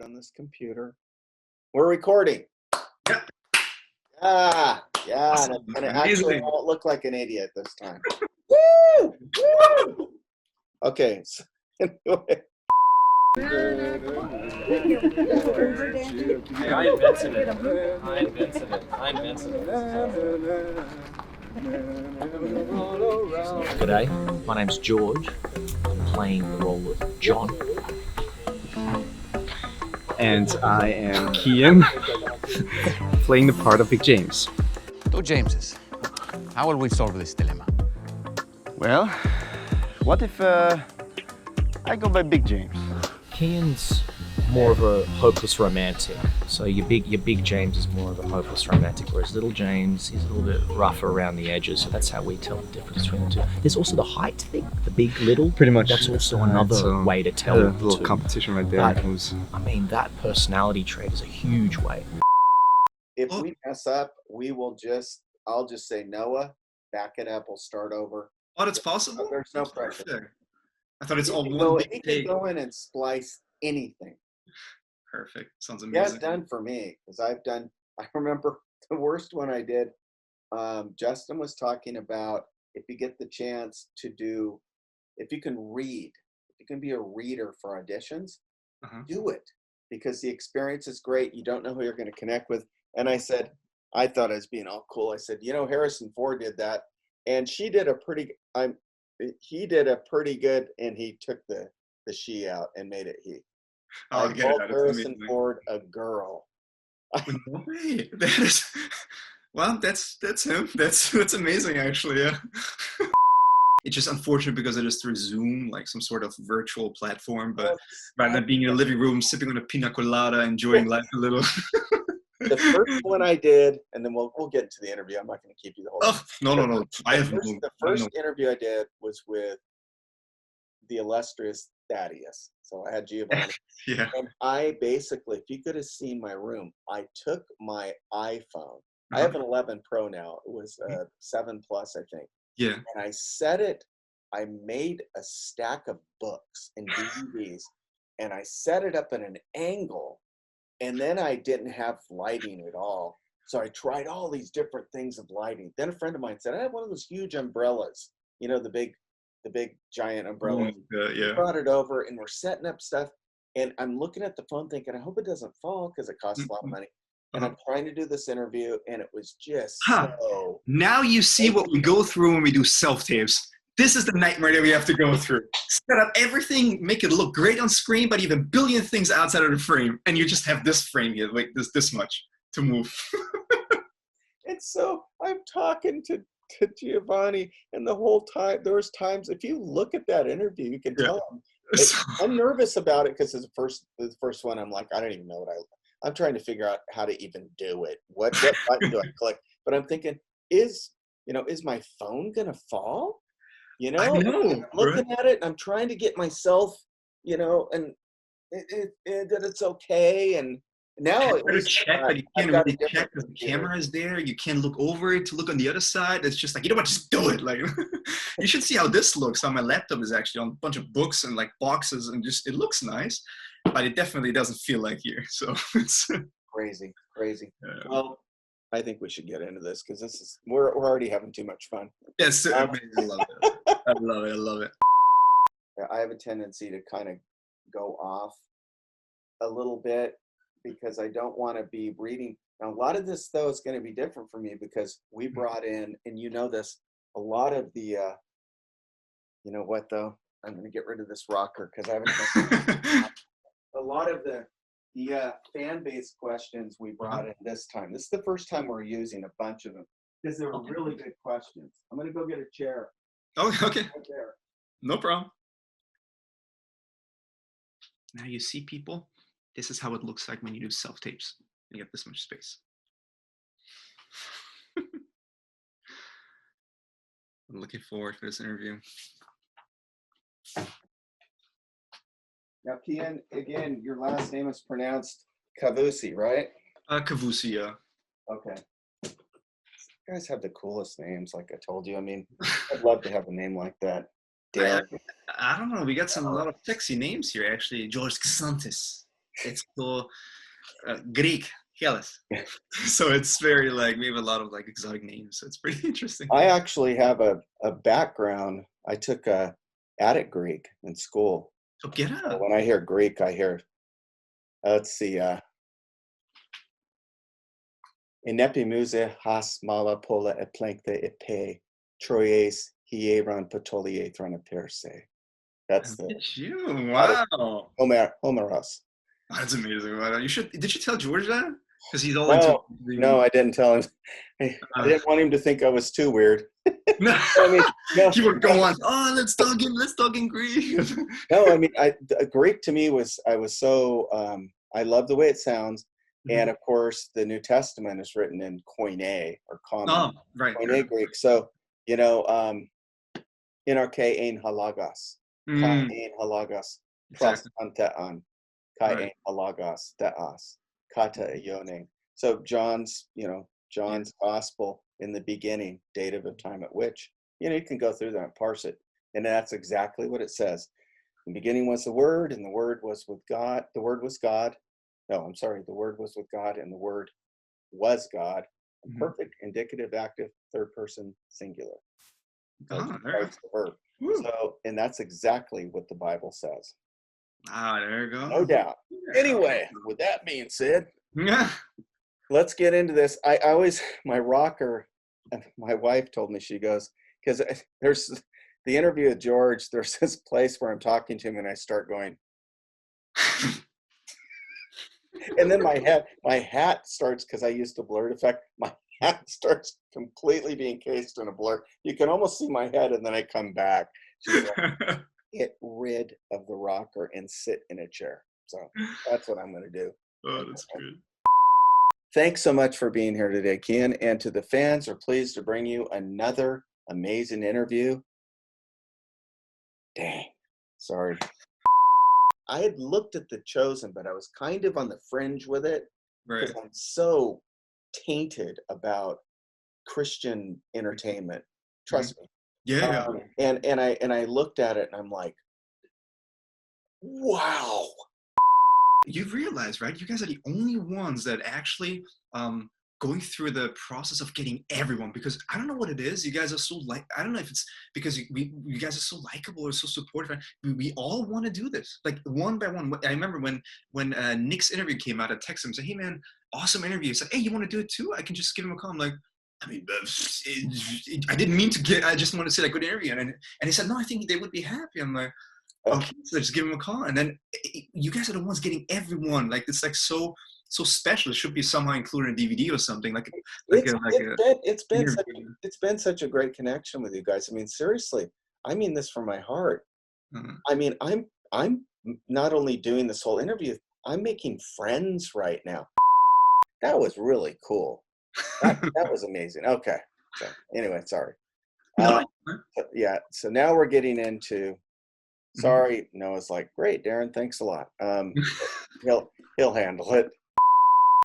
On this computer. We're recording. Yeah. Yeah. Awesome. And it actually won't look like an idiot this time. Woo! Woo! Okay. So, anyway. I invented it. G'day, my name's George. I'm playing the role of John. And I am Kian, playing the part of Big James. Two Jameses. How will we solve this dilemma? Well, what if I go by Big James? Kian's more of a hopeless romantic. So your big James is more of a hopeless romantic, whereas little James is a little bit rougher around the edges. So that's how we tell the difference between the two. There's also the height thing, the big, little. Pretty much. That's also another way to tell. A little competition right there. I mean, that personality trait is a huge way. If we mess up, I'll just say Noah, back it up, we'll start over. Oh, that's possible? There's no pressure. I thought it's all one big He take. can go in and splice anything. Perfect. Sounds amazing. Yeah, done for me, because I remember the worst one I did. Justin was talking about, if you get the chance to do, if you can read, if you can be a reader for auditions, do it, because the experience is great. You don't know who you're going to connect with. And I said, I thought I was being all cool. I said, Harrison Ford did that, and he did a pretty good, and he took the she out and made it he. I called Harrison Ford a girl. No way. That is, well, that's him. That's amazing, actually. Yeah. It's just unfortunate because I just through Zoom, like some sort of virtual platform, but rather than being in a living room, sipping on a pina colada, enjoying life a little. The first one I did, and then we'll get into the interview. I'm not going to keep you the whole time. No. The first interview I did was with the illustrious Thaddeus. So I had Giovanni. Yeah. And I basically, if you could have seen my room, I took my iPhone I have an 11 Pro now. It was 7 Plus, I think. Yeah. And I set it, I made a stack of books and DVDs, and I set it up at an angle, and then I didn't have lighting at all. So I tried all these different things of lighting. Then a friend of mine said, I have one of those huge umbrellas, you know, the big giant umbrella. Yeah. We brought it over, and we're setting up stuff. And I'm looking at the phone thinking, I hope it doesn't fall because it costs a lot of money. And I'm trying to do this interview, and it was just so... Now you see what we go through when we do self-tapes. This is the nightmare that we have to go through. Set up everything, make it look great on screen, but even a billion things outside of the frame, and you just have this frame here, like this much to move. And so I'm talking to Giovanni, and the whole time, there was times, if you look at that interview, you can tell him. I'm nervous about it because it's the first one. I'm like, I don't even know I'm trying to figure out how to even do it. What button do I click? But I'm thinking, is my phone gonna fall? You know, I'm looking at it, and I'm trying to get myself, and that it's okay. And now you check, but you can't really check because the camera is there. You can't look over it to look on the other side. It's just like, you know what, just do it. Like, you should see how this looks on my laptop. Is actually on a bunch of books and like boxes, and just, it looks nice, but it definitely doesn't feel like here. So it's crazy. Yeah. Well, I think we should get into this because we're already having too much fun. Yes, I love it. I love it. Yeah, I have a tendency to kind of go off a little bit because I don't want to be reading. Now, a lot of this, though, is going to be different for me because we brought in, and you know this, a lot of the, you know what, though? I'm going to get rid of this rocker because I haven't. A lot of the fan base questions we brought in this time. This is the first time we're using a bunch of them because they were really good questions. I'm going to go get a chair. Oh, okay. Right there. No problem. Now you see, people, this is how it looks like when you do self-tapes. You get this much space. I'm looking forward to this interview. Now, Kian, again, your last name is pronounced Kavousi, right? Kavousi, yeah. Okay. You guys have the coolest names, like I told you. I mean, I'd love to have a name like that. I don't know. We got a lot of sexy names here, actually. George Xanthis. It's so Greek. Hellas. So it's very like, we have a lot of like exotic names. So it's pretty interesting. I actually have a background. I took Attic Greek in school. So get out. When I hear Greek, I hear, let's see, Inepimuse has mala pola eplankte epe troies hieron patoliathron aperse. That's the you. Wow. Homeros. That's amazing. Wow. Did you tell George that? Because he's all No, I didn't tell him. I didn't want him to think I was too weird. No, I mean, no. You would go on. Oh, let's talk in Greek. No, I mean, Greek to me was, I was so, I love the way it sounds. And of course, the New Testament is written in Koine or common. Oh, right. Koine Greek. So, in our K ein halagos. Ka ein halagos. Pros antean. Kai ein halagos. Theos. Kata ioning. So John's gospel in the beginning, date of the time at which, you can go through that and parse it. And that's exactly what it says. In the beginning was the Word, and the Word was with God. The Word was God. No, I'm sorry. The Word was with God, and the Word was God. Perfect, indicative, active, third person, singular. So the verb. So, and that's exactly what the Bible says. Ah, there you go. No doubt. Anyway, with that being said, yeah, let's get into this. I always, my rocker, my wife told me, she goes, because there's the interview with George, there's this place where I'm talking to him and I start going, and then my hat starts, because I used the blurred effect, my hat starts completely being cased in a blur. You can almost see my head, and then I come back. She's like, get rid of the rocker and sit in a chair. So that's what I'm going to do. Oh, that's good. Thanks so much for being here today, Kian. And to the fans, we're pleased to bring you another amazing interview. Dang, sorry. I had looked at The Chosen, but I was kind of on the fringe with it because I'm so tainted about Christian entertainment. Trust me. Yeah. And I looked at it and I'm like, wow. You realize, right? You guys are the only ones that actually going through the process of getting everyone, because I don't know what it is. You guys are so I don't know if it's because you guys are so likable or so supportive. We all want to do this, like one by one. I remember when Nick's interview came out, I texted him, said, "Hey man, awesome interview." He's like, "Hey, you want to do it too? I can just give him a call." I'm like, I mean, I didn't mean to I just want to say like good interview. And he said, "No, I think they would be happy." I'm like, okay, so just give him a call. And then you guys are the ones getting everyone. Like, it's like so special. It should be somehow included in DVD or something. It's been such a great connection with you guys. I mean, seriously, I mean this from my heart. I mean, I'm not only doing this whole interview, I'm making friends right now. That was really cool. That was amazing. Okay. So anyway, sorry. Yeah. So now we're getting into. Sorry, Noah's like, great, Darren, thanks a lot. He'll handle it.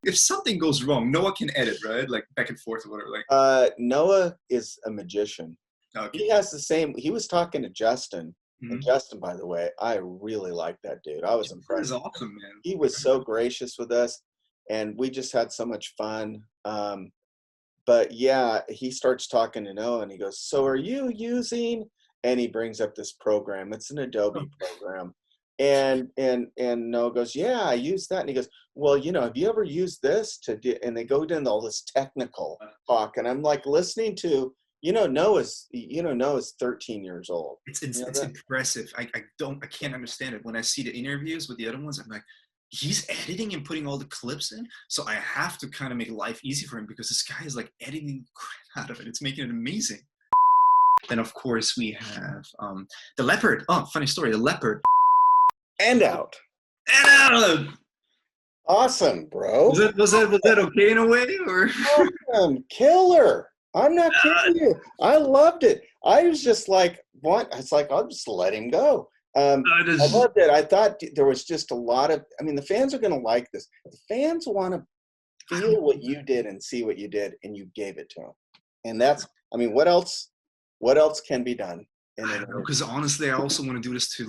If something goes wrong, Noah can edit, right? Like back and forth or whatever. Like Noah is a magician. Okay. He has the same. He was talking to Justin, and Justin, by the way, I really like that dude. I was impressed. That was awesome, man. He was so gracious with us, and we just had so much fun. But yeah, he starts talking to Noah, and he goes, "So are you using?" And he brings up this program. It's an Adobe program. And Noah goes, "Yeah, I use that." And he goes, "Well, you know, have you ever used this to do?" And they go into all this technical talk. And I'm like listening to, Noah's 13 years old. It's impressive. I can't understand it. When I see the interviews with the other ones, I'm like, he's editing and putting all the clips in. So I have to kind of make life easy for him, because this guy is like editing the crap out of it. It's making it amazing. Then, of course, we have the leopard. Oh, funny story. The leopard. And out. Awesome, bro. Was that okay in a way? Or? Awesome. Killer. I'm not kidding you. I loved it. I was just like, what? It's like, I'll just let him go. I loved it. I thought there was just a lot of, the fans are going to like this. The fans want to feel what you did and see what you did, and you gave it to them. And that's, what else can be done? Because honestly, I also want to do this to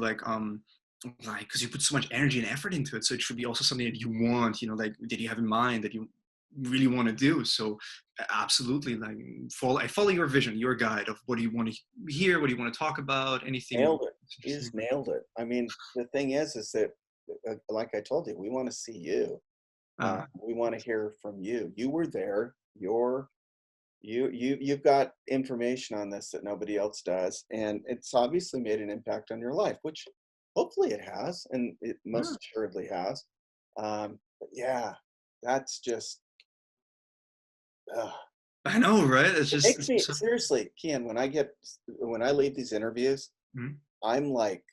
because you put so much energy and effort into it, so it should be also something that you want, that you have in mind, that you really want to do. So absolutely, I follow your vision, your guide of what do you want to hear, what do you want to talk about, anything. Nailed it. You just nailed it. The thing is that, like I told you, we want to see you. We want to hear from you. You were there. You've got information on this that nobody else does, and it's obviously made an impact on your life, which hopefully it has, and it most assuredly has. But yeah, that's just. I know, right? It makes me seriously, Kian. When I leave these interviews, I'm like,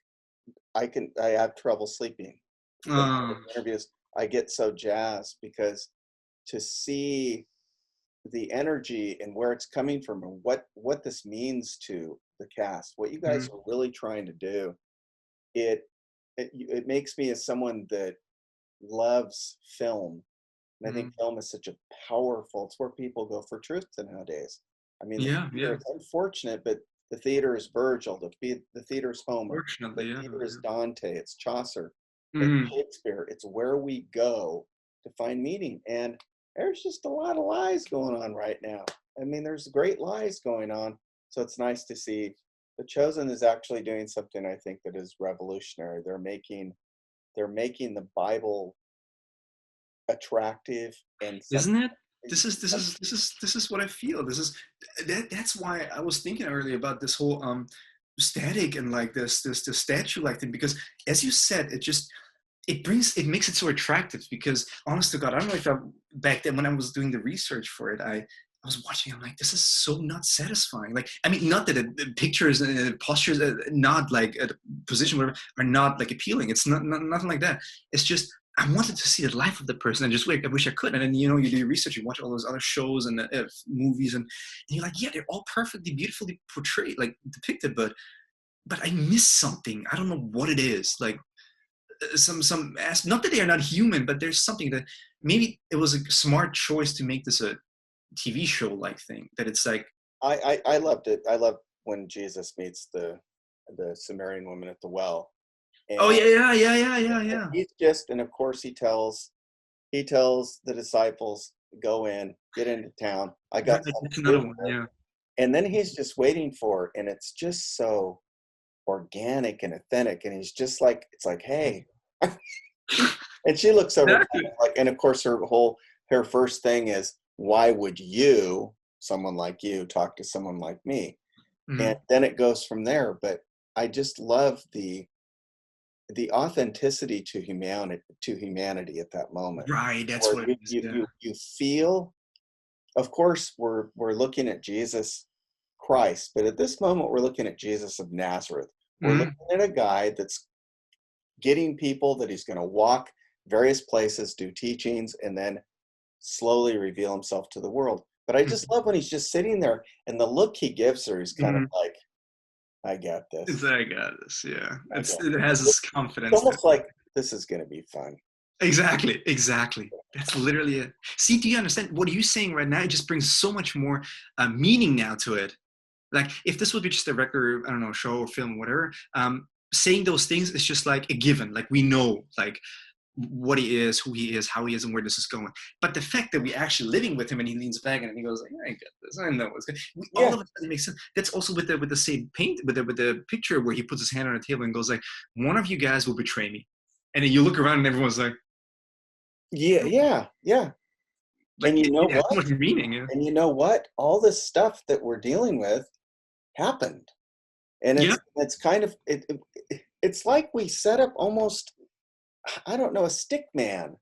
I have trouble sleeping. Interviews, I get so jazzed, because to see the energy and where it's coming from, and what this means to the cast, what you guys are really trying to do, it makes me, as someone that loves film, and I think film is such a powerful, it's where people go for truth nowadays. It's unfortunate, but the theater is Virgil, the theater is Homer, the theater is Dante, it's Chaucer, it's Shakespeare. It's where we go to find meaning. And there's just a lot of lies going on right now. There's great lies going on. So it's nice to see The Chosen is actually doing something, I think, that is revolutionary. They're making the Bible attractive, and isn't it? This is what I feel. That's why I was thinking earlier about this whole static and like this statue like thing, because as you said, it makes it so attractive. Because honest to God, I don't know if back then when I was doing the research for it, I was watching, I'm like, this is so not satisfying. Not that the pictures and postures, not like a position, whatever, are not like appealing. It's nothing like that. It's just, I wanted to see the life of the person, and just I wish I could. And then, you do your research, you watch all those other shows and movies, and you're like, yeah, they're all perfectly, beautifully portrayed, depicted, but I miss something. I don't know what it is. Not that they are not human, but there's something that maybe it was a smart choice to make this a TV show like thing. That it's like, I loved it. I loved when Jesus meets the Samaritan woman at the well. And oh yeah. he's just, and of course he tells the disciples, go in, get into town. I got That's another one. Yeah. And then he's just waiting for it, and it's just so organic and authentic. And he's just like, it's like, hey. And she looks over like, and of course her first thing is, why would you, someone like you, talk to someone like me? Mm-hmm. And then it goes from there. But I just love the authenticity to humanity at that moment. Right, that's what it is. You feel, of course, we're looking at Jesus Christ, but at this moment we're looking at Jesus of Nazareth. We're looking at a guy that's getting people, that he's going to walk various places, do teachings, and then slowly reveal himself to the world. But I just love when he's just sitting there, and the look he gives her is kind of like, I got this. I got this. Yeah, it has this confidence. It's almost like this is going to be fun. Exactly. That's literally it. See, do you understand what you're saying right now? It just brings so much more meaning now to it. Like if this would be just a regular, I don't know, show or film, whatever, saying those things is just like a given. Like we know, like what he is, who he is, how he is, and where this is going. But the fact that we're actually living with him, and he leans back and he goes like, I get this, I know what's good. All of a sudden it makes sense. That's also with the same paint, with the picture where he puts his hand on the table and goes like, one of you guys will betray me. And then you look around and everyone's like, yeah. Like, and you know what? So much meaning. Yeah. And you know what? All this stuff that we're dealing with happened, and it's kind of it's like we set up almost, I don't know, a stick man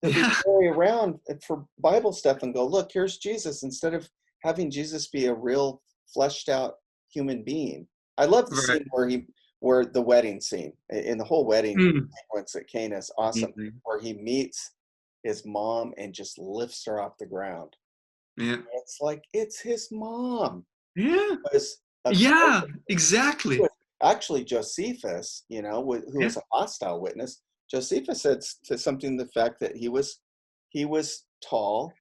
that we carry around for Bible stuff and go, look, here's Jesus, instead of having Jesus be a real fleshed out human being. I love the scene where the wedding scene, in the whole wedding sequence at Cana is awesome, where he meets his mom and just lifts her off the ground. Yeah. It's like, it's his mom. Yeah. Exactly. Actually, Josephus, who was a hostile witness, Josephus said to something to the fact that he was tall,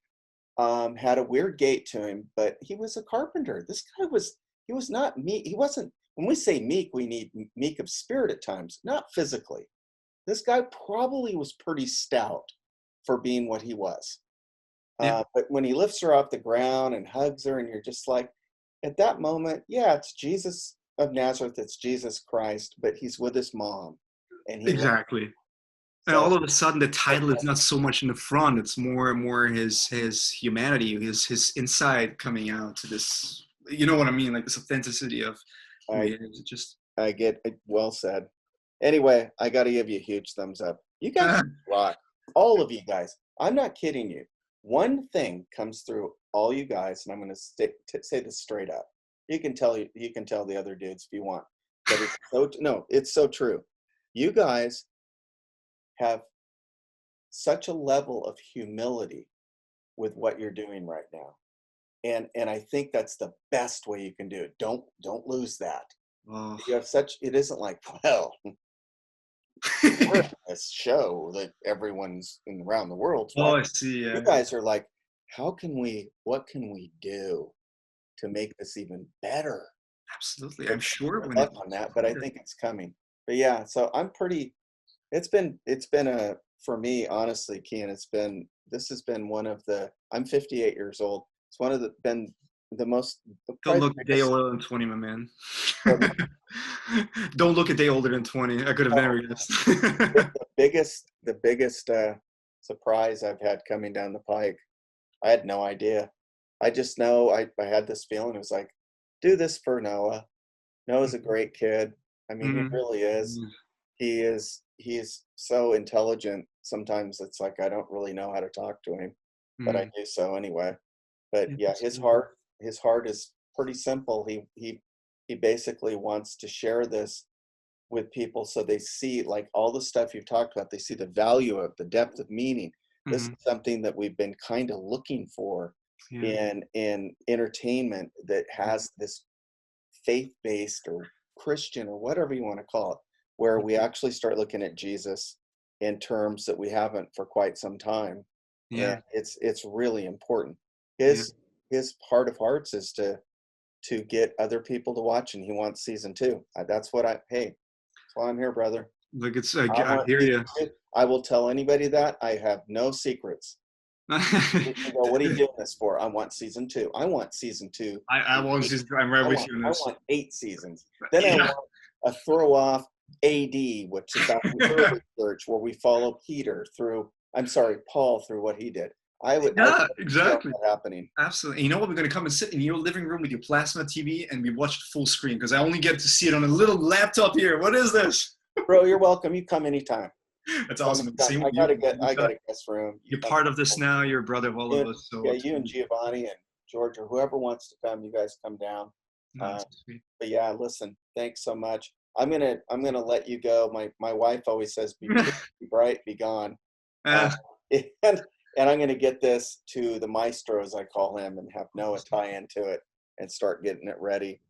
had a weird gait to him, but he was a carpenter. This guy he was not meek. He wasn't, when we say meek, we need meek of spirit at times, not physically. This guy probably was pretty stout for being what he was. But when he lifts her off the ground and hugs her, and you're just like, at that moment, it's Jesus of Nazareth, it's Jesus Christ, but he's with his mom. And exactly. And all of a sudden, the title is not so much in the front; it's more and more his humanity, his inside coming out to this. You know what I mean? Like this authenticity of who he is. I get it. Well said. Anyway, I got to give you a huge thumbs up. You guys rock. All of you guys. I'm not kidding you. One thing comes through all you guys, and I'm going to say this straight up. You can tell the other dudes if you want, but it's so true. You guys have such a level of humility with what you're doing right now, and I think that's the best way you can do it. Don't lose that. You have it isn't like, well, we're in this show that everyone's around the world. I see. You guys are like, what can we do to make this even better? Absolutely. I'm sure on that, but I think it's coming. But yeah, so I'm pretty, it's been for me, honestly, Kian, this has been one of I'm 58 years old. It's been the most. Don't look a day older than 20, my man. Don't look a day older than 20. I could have never guessed. The biggest surprise I've had coming down the pike, I had no idea. I just know I had this feeling. It was like, do this for Noah. Noah's a great kid. I mean, he really is. He is so intelligent. Sometimes it's like I don't really know how to talk to him, but I do so anyway. But yeah, his heart is pretty simple. He basically wants to share this with people so they see, like, all the stuff you've talked about. They see the value of the depth of meaning. This is something that we've been kind of looking for in entertainment that has this faith-based or Christian or whatever you want to call it, where we actually start looking at Jesus in terms that we haven't for quite some time. Yeah. And it's really important. His heart of hearts is to get other people to watch, and he wants season 2. That's why I'm here, brother. Look, it's I hear you. I will tell anybody that. I have no secrets. What are you doing this for? I want season 2. I want season 2. I want season 2. I'm right with you on this. I want 8 seasons. Then I want a throw off AD, which is about the research where we follow Paul through what he did. Exactly happening. Absolutely. And you know what? We're going to come and sit in your living room with your plasma TV, and we watch it full screen because I only get to see it on a little laptop here. What is this? Bro, you're welcome. You come anytime. That's awesome. I got a guest room. You're part of this now. You're a brother of all of us. So you and Giovanni and George or whoever wants to come, you guys come down. But yeah, listen, thanks so much. I'm gonna let you go. My wife always says, "Be bright, be gone," and I'm gonna get this to the maestro, as I call him, and have Noah tie into it and start getting it ready.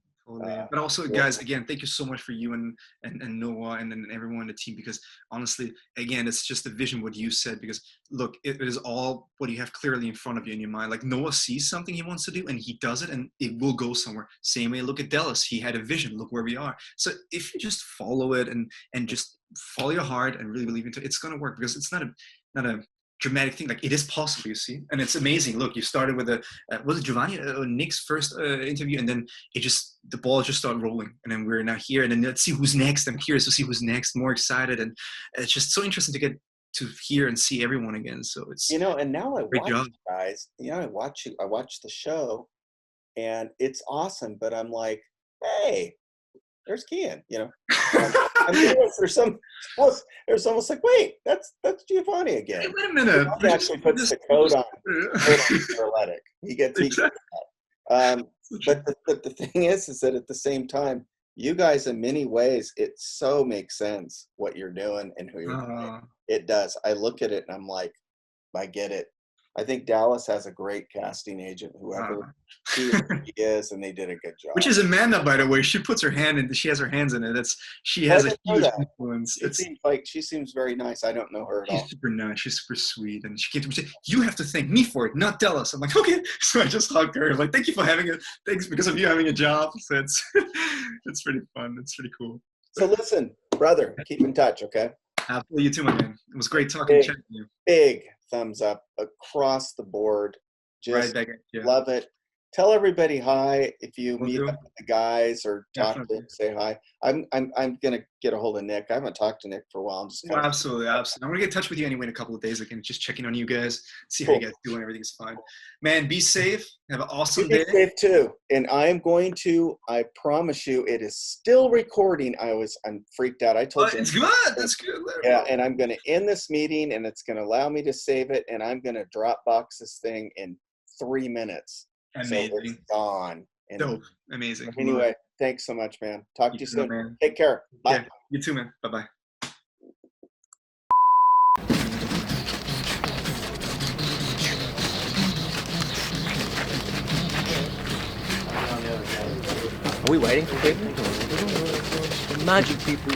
But also, guys, again, thank you so much for you and Noah and then everyone on the team, because honestly, again, it's just the vision, what you said, because look, it is all what you have clearly in front of you in your mind. Like Noah sees something he wants to do and he does it and it will go somewhere. Same way, look at Dallas. He had a vision. Look where we are. So if you just follow it and just follow your heart and really believe into it, it's going to work, because it's not a dramatic thing. Like, it is possible, you see, and it's amazing. Look, you started with was it Giovanni Nick's first interview, and then the ball just started rolling, and then we're now here, and then let's see who's next. I'm curious to see who's next, more excited, and it's just so interesting to get to hear and see everyone again. So it's and now I watch you guys. I watch the show, and it's awesome. But I'm like, hey, there's Kian. I'm curious. There's almost like, wait, that's Giovanni again. Hey, wait a minute. He actually puts the code on paralytic. He gets that. But the thing is that at the same time, you guys, in many ways, it so makes sense what you're doing and who you're doing. It does. I look at it and I'm like, I get it. I think Dallas has a great casting agent, whoever she is, and they did a good job. Which is Amanda, by the way. She puts her hand in. She has her hands in it. She has a huge influence. She seems very nice. I don't know her at all. She's super nice. She's super sweet, and she came to me and said, "You have to thank me for it, not Dallas." I'm like, "Okay." So I just hugged her. I'm like, "Thank you for having it. Thanks because of you having a job." So it's pretty fun. It's pretty cool. So listen, brother, keep in touch, okay? Absolutely, you too, my man. It was great talking and chatting to you. Big thumbs up across the board. Just love it. Tell everybody hi if you meet up with the guys or talk to them, say hi. I'm gonna get a hold of Nick. I haven't talked to Nick for a while. I'm just absolutely. I'm gonna get in touch with you anyway in a couple of days. Again, just checking on you guys, see how you guys doing. Everything's fine. Man, be safe. Have an awesome day. Be safe too. And I promise you, it is still recording. I'm freaked out. I told you. It's good. That's good. Yeah, and I'm gonna end this meeting, and it's gonna allow me to save it, and I'm gonna Dropbox this thing in 3 minutes. Amazing. So it's gone. Dope. Amazing. Anyway, thanks so much, man. Talk to you soon. Man. Take care. Bye. Yeah, you too, man. Bye-bye. Are we waiting for people? Magic people.